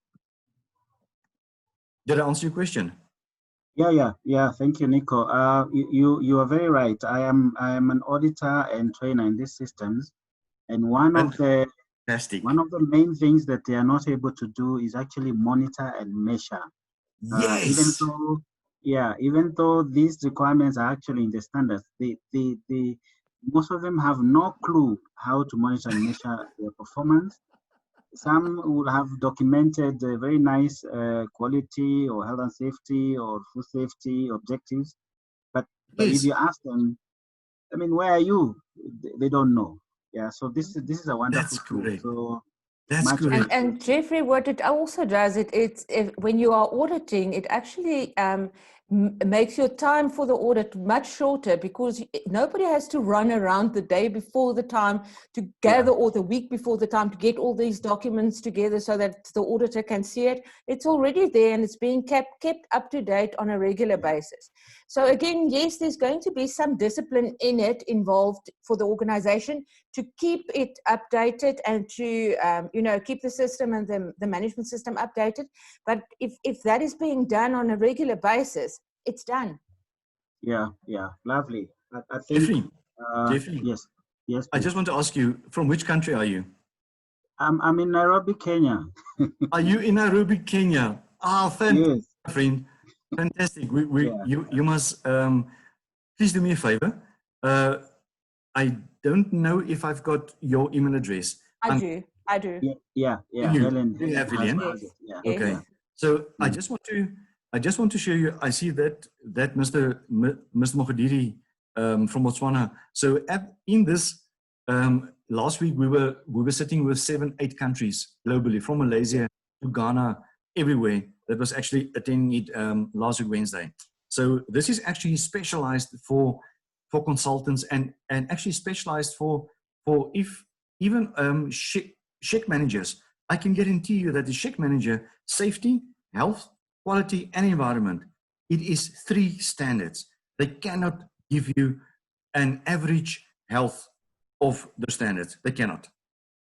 Did I answer your question? Yeah. Thank you, Nico. You are very right. I am an auditor and trainer in these systems, and one of the main things that they are not able to do is actually monitor and measure. Yes. Even though these requirements are actually in the standards, most of them have no clue how to monitor and measure their performance. Some will have documented very nice quality or health and safety or food safety objectives, but if you ask them, I mean, where are you? They don't know. Yeah, so this is a wonderful tool. So that's correct. And Jeffrey, what it also does, when you are auditing, it actually makes your time for the audit much shorter, because nobody has to run around the day before the time to gather, or the week before the time to get all these documents together so that the auditor can see it. It's already there, and it's being kept up to date on a regular basis. So again, yes, there's going to be some discipline in it involved for the organization to keep it updated and to keep the system and the management system updated. But if that is being done on a regular basis, it's done. Yeah, lovely. I think Jeffrey, yes. Please. I just want to ask you, from which country are you? I'm in Nairobi, Kenya. Are you in Nairobi, Kenya? Fantastic, yes. friend. Fantastic. You must please do me a favor. I don't know if I've got your email address. I do. Yeah. Helen. You have Helen? Yes. Okay. So I just want to show you. I see that Mr. Mogadiri from Botswana. So in this last week we were sitting with 7-8 countries globally, from Malaysia to Ghana, everywhere, that was actually attending it last week Wednesday. So this is actually specialized for consultants, and actually specialized for if even check managers. I can guarantee you that the check manager, safety, health, quality, and environment, it is 3 standards. They cannot give you an average health of the standards. They cannot.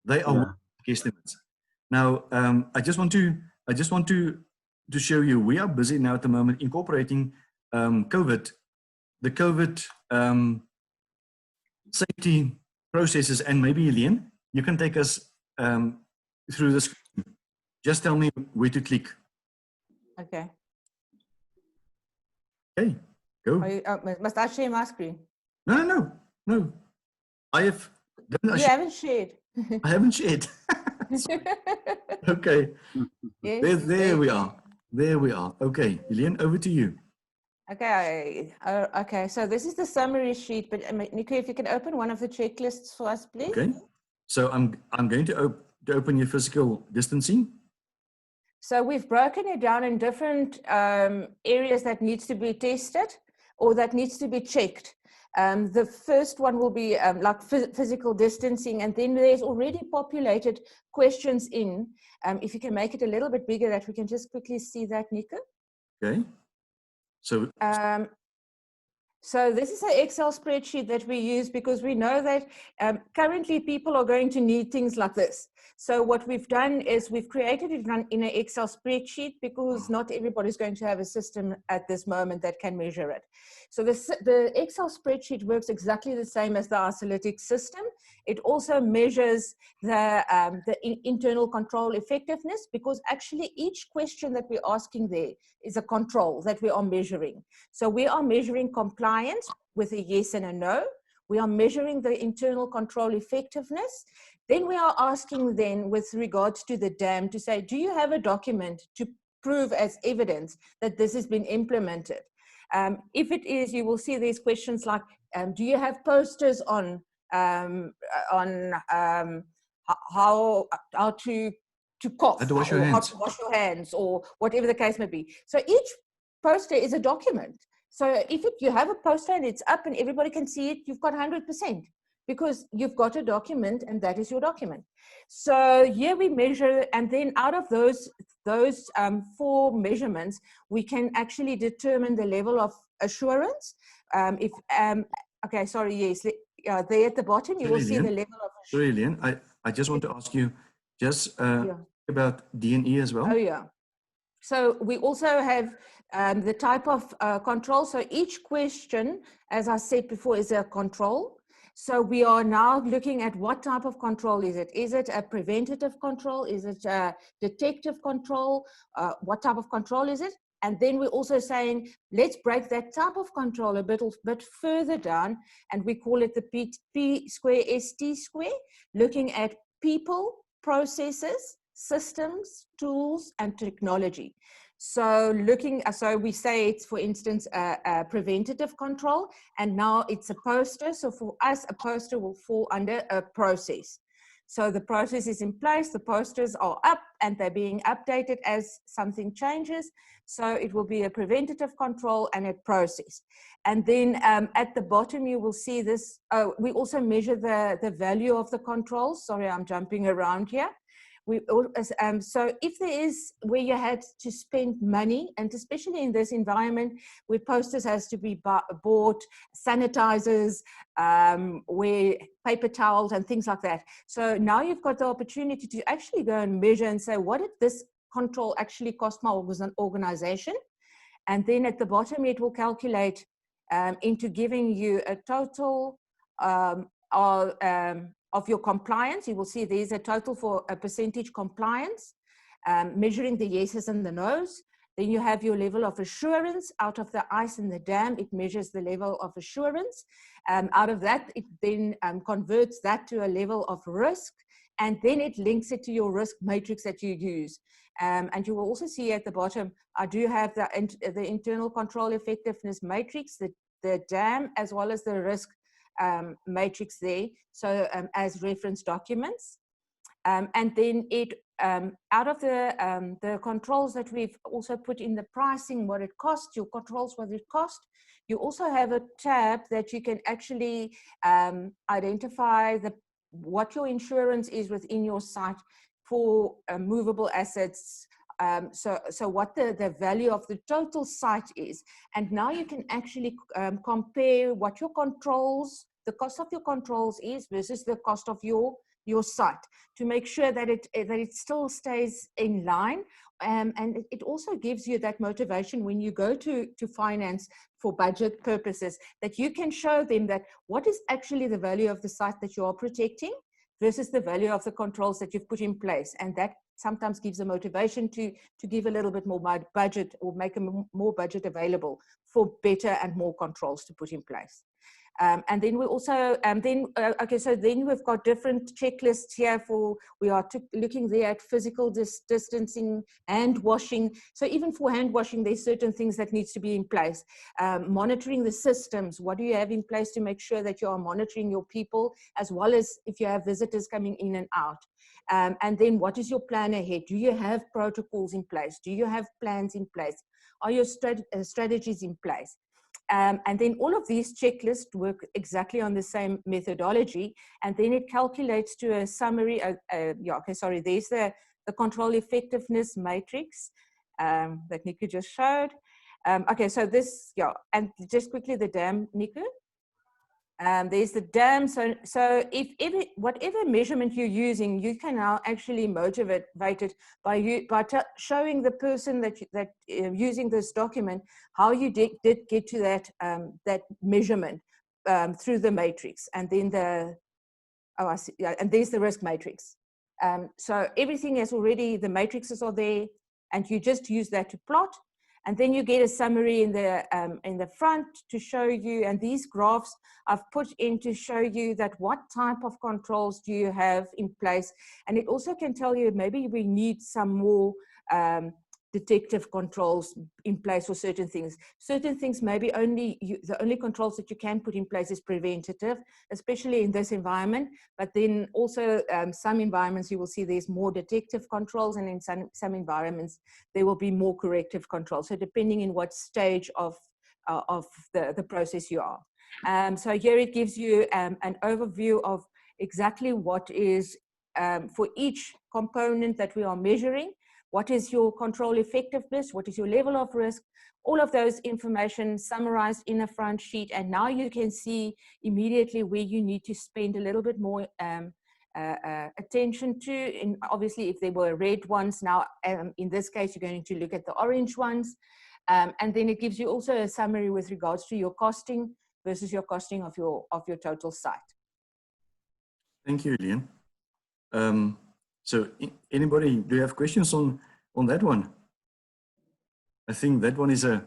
They are estimates. Now, I just want to show you, we are busy now at the moment incorporating the COVID safety processes. And maybe Helene, you can take us through this. Just tell me where to click. Okay. Okay, go. Must I share my screen? No. You haven't shared. I haven't shared. Okay. Yes, there we are. There we are. Okay, Helene, over to you. Okay. Okay. So this is the summary sheet. But Nico, if you can open one of the checklists for us, please. Okay. So I'm going to open your physical distancing. So we've broken it down in different areas that needs to be tested or that needs to be checked. The first one will be like physical distancing, and then there's already populated questions in. If you can make it a little bit bigger, that we can just quickly see that, Nico. Okay. So So this is an Excel spreadsheet that we use because we know that currently people are going to need things like this. So what we've done is we've created it in an Excel spreadsheet because not everybody's going to have a system at this moment that can measure it. So the Excel spreadsheet works exactly the same as the Isolytics system. It also measures the internal control effectiveness, because actually each question that we're asking there is a control that we are measuring. So we are measuring compliance with a yes and a no. We are measuring the internal control effectiveness. Then we are asking then with regards to the dam to say, do you have a document to prove as evidence that this has been implemented? If it is, you will see these questions like, do you have posters on how to cough, How to wash your or how hands. to wash your hands, or whatever the case may be. So each poster is a document. So if you have a poster and it's up and everybody can see it, you've got 100%, because you've got a document and that is your document. So here we measure, and then out of those 4 measurements, we can actually determine the level of assurance. Okay, sorry, yes, there at the bottom, you will see the level of assurance. Sorry, Leanne, I just want to ask you just about D&E as well. Oh, yeah. So we also have the type of control. So each question, as I said before, is a control. So we are now looking at what type of control is it? Is it a preventative control? Is it a detective control? What type of control is it? And then we're also saying, let's break that type of control a bit further down, and we call it the P square ST square, looking at people, processes, systems, tools, and technology. So so we say it's, for instance, a preventative control, and now it's a poster. So for us, a poster will fall under a process. So the process is in place, the posters are up, and they're being updated as something changes. So it will be a preventative control and a process. And then at the bottom, you will see this. We also measure the value of the controls. Sorry, I'm jumping around here. So if there is where you had to spend money, and especially in this environment where posters has to be bought, sanitizers, where paper towels and things like that. So now you've got the opportunity to actually go and measure and say, what did this control actually cost my organization? And then at the bottom, it will calculate into giving you a total of your compliance. You will see there's a total for a percentage compliance, measuring the yeses and the nos. Then you have your level of assurance. Out of the ice in the dam, it measures the level of assurance. Out of that, it then converts that to a level of risk, and then it links it to your risk matrix that you use. And you will also see at the bottom, I do have the internal control effectiveness matrix, the dam, as well as the risk matrix there, so as reference documents. And then it, out of the controls that we've also put in the pricing, what it costs, your controls, what it costs, you also have a tab that you can actually identify what your insurance is within your site for movable assets. So what the value of the total site is. And now you can actually compare what your controls, the cost of your controls is versus the cost of your site, to make sure that it still stays in line. And it also gives you that motivation when you go to finance for budget purposes, that you can show them that what is actually the value of the site that you are protecting versus the value of the controls that you've put in place. And that sometimes gives a motivation to give a little bit more budget, or make more budget available for better and more controls to put in place. And then we also, okay, so then we've got different checklists here for, we are looking there at physical distancing, hand washing. So even for hand washing, there's certain things that needs to be in place. Monitoring the systems, what do you have in place to make sure that you are monitoring your people, as well as if you have visitors coming in and out. And then what is your plan ahead? Do you have protocols in place? Do you have plans in place? Are your strategies in place? And then all of these checklists work exactly on the same methodology, and then it calculates to a summary. Yeah, okay, sorry, there's the control effectiveness matrix that Nico just showed. Okay, so this, yeah, and just quickly the dam, Nico. There's the dam. So if whatever measurement you're using, you can now actually motivate it by showing the person that using this document how you did get to that measurement through the matrix, and then I see, yeah, and there's the risk matrix. So everything is already, the matrices are there, and you just use that to plot. And then you get a summary in the front to show you, and these graphs I've put in to show you that what type of controls do you have in place. And it also can tell you maybe we need some more detective controls in place for certain things. Certain things maybe the only controls that you can put in place is preventative, especially in this environment. But then also some environments you will see there's more detective controls, and in some environments there will be more corrective controls. So depending in what stage of the process you are. So here it gives you an overview of exactly what is for each component that we are measuring. What is your control effectiveness? What is your level of risk? All of those information summarized in a front sheet. And now you can see immediately where you need to spend a little bit more attention to. And obviously, if there were red ones, now in this case, you're going to look at the orange ones. And then it gives you also a summary with regards to your costing versus your costing of your total site. Thank you, Leon. So anybody, do you have questions on that one? I think that one is a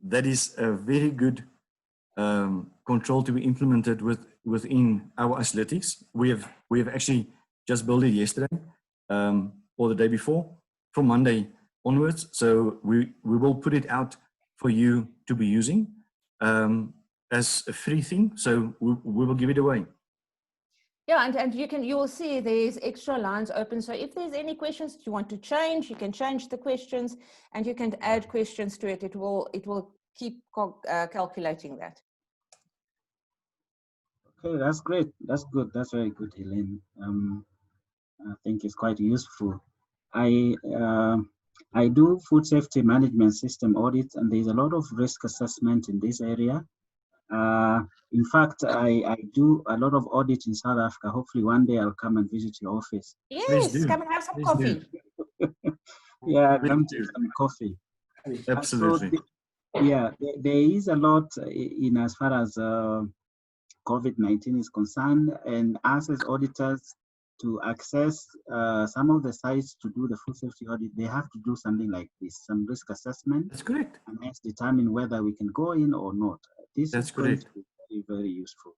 very good control to be implemented within our analytics. We have actually just built it yesterday or the day before, from Monday onwards. So we will put it out for you to be using as a free thing. So we will give it away. Yeah, and you will see there's extra lines open. So if there's any questions you want to change, you can change the questions, and you can add questions to it. It will keep calculating that. Okay, that's great. That's good. That's very good, Helene. I think it's quite useful. I do food safety management system audits, and there's a lot of risk assessment in this area. In fact, I do a lot of audits in South Africa. Hopefully one day I'll come and visit your office. Yes, come and have some coffee. Yeah, come to some coffee. Absolutely. So there is a lot in as far as COVID-19 is concerned, and us as auditors, to access some of the sites to do the food safety audit, they have to do something like this, some risk assessment. That's correct. And let's determine whether we can go in or not. That's correct. Very, very useful.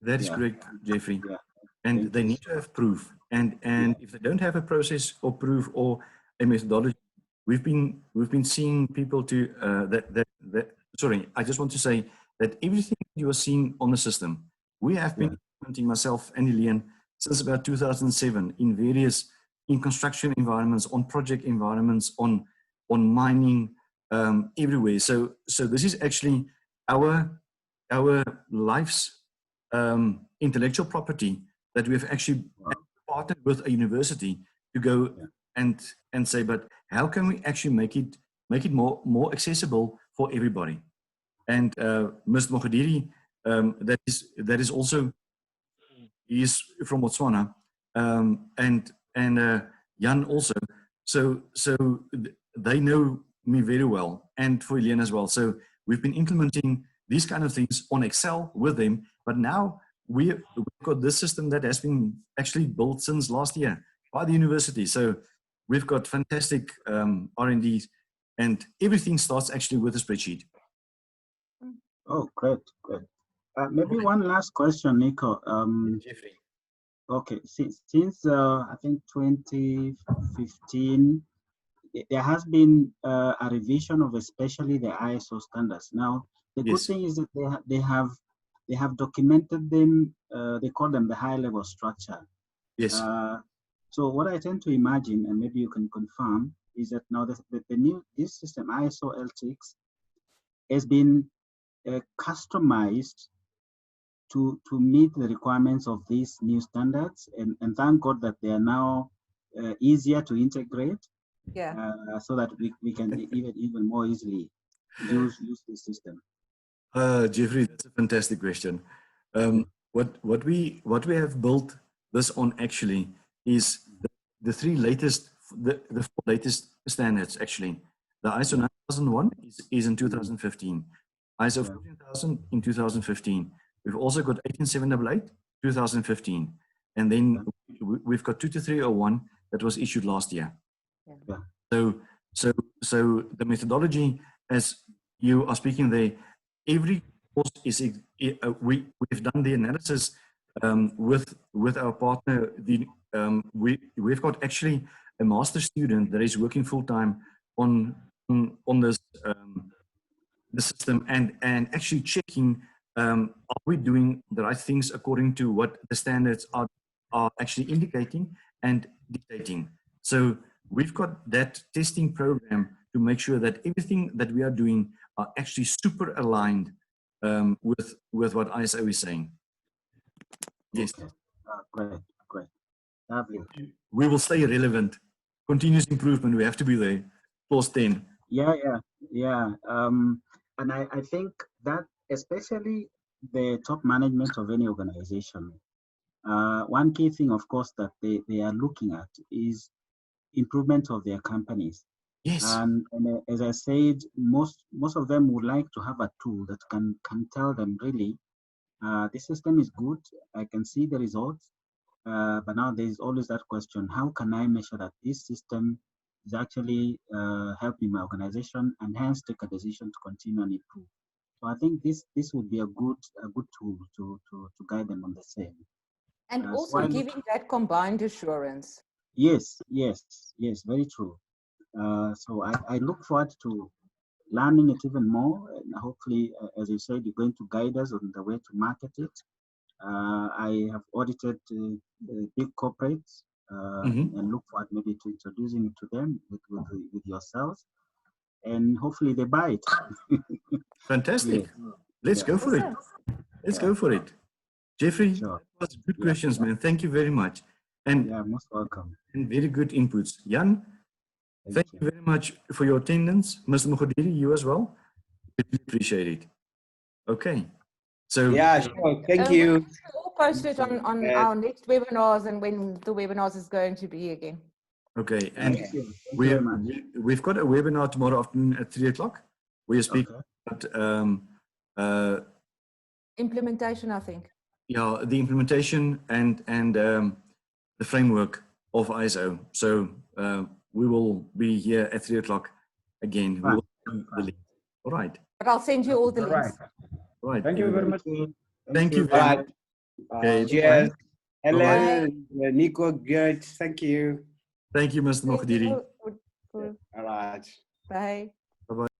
That is correct, Jeffrey. Yeah. And they need to have proof. And if they don't have a process or proof or a methodology, we've been seeing people sorry, I just want to say that everything you are seeing on the system, we have been implementing, myself and Elian, since about 2007 in construction environments, on project environments, on mining, everywhere. So this is actually our life's intellectual property that we have actually partnered with a university to go and say, but how can we actually make it more accessible for everybody? And Mr. Mogadiri, that is also, he is from Botswana, and Jan also. So they know me very well, and for Elian as well. So we've been implementing these kind of things on Excel with them, but now we've got this system that has been actually built since last year by the university. So we've got fantastic R&D, and everything starts actually with a spreadsheet. Oh, great. Maybe one last question, Nico. Jeffrey. Okay, since I think 2015, there has been a revision of especially the ISO standards. Now, the good thing is that they have documented them. They call them the high level structure. Yes. So what I tend to imagine, and maybe you can confirm, is that now this system ISO L6 has been customized to meet the requirements of these new standards, and thank God that they are now easier to integrate. So that we can even more easily use the system? Jeffrey, that's a fantastic question. What we have built this on actually is the three latest, the four latest standards actually. The ISO 9001 is in 2015, ISO 14000 in 2015. We've also got 18788, 2015, and then we've got 22301 that was issued last year. Yeah. So the methodology, as you are speaking there, every course is we've done the analysis with our partner. We've got actually a master student that is working full time on this the system and actually checking are we doing the right things according to what the standards are actually indicating and dictating. So we've got that testing program to make sure that everything that we are doing are actually super aligned with what ISO is saying. Yes. Okay. Great. Lovely. We will stay relevant. Continuous improvement, we have to be there. Plus 10. Yeah. And I think that especially the top management of any organization, one key thing, of course, that they are looking at is improvement of their companies. Yes. And as I said, most of them would like to have a tool that can tell them really, this system is good, I can see the results, but now there's always that question, how can I measure that this system is actually helping my organization and hence take a decision to continue and improve. So I think this would be a good tool to guide them on the same. And also giving that combined assurance. Yes, very true. So I look forward to learning it even more, and hopefully, as you said, you're going to guide us on the way to market it. I have audited big corporates and look forward maybe to introducing it to them with yourselves, and hopefully they buy it. Fantastic. Let's go for it. Let's go for it. Jeffrey, Sure. that was good questions, man. Thank you very much. And most welcome. And very good inputs. Jan, thank you very much for your attendance. Mr. Mogodiri, you as well. Really appreciate it. Okay. So yeah, sure. Thank you. We'll post it on our next webinars and when the webinars is going to be again. Okay, and Thank you very much. we've got a webinar tomorrow afternoon at 3 o'clock. We are speaking about implementation, I think. Yeah, the implementation and the framework of ISO. So we will be here at 3 o'clock again. We will do the link. All right. But I'll send you all the links. All right. Thank you very much. Thank you very much. Okay, cheers. Helen, Nico, good. Thank you. Thank you, Mr. Mogodiri. All right. Bye. Bye-bye.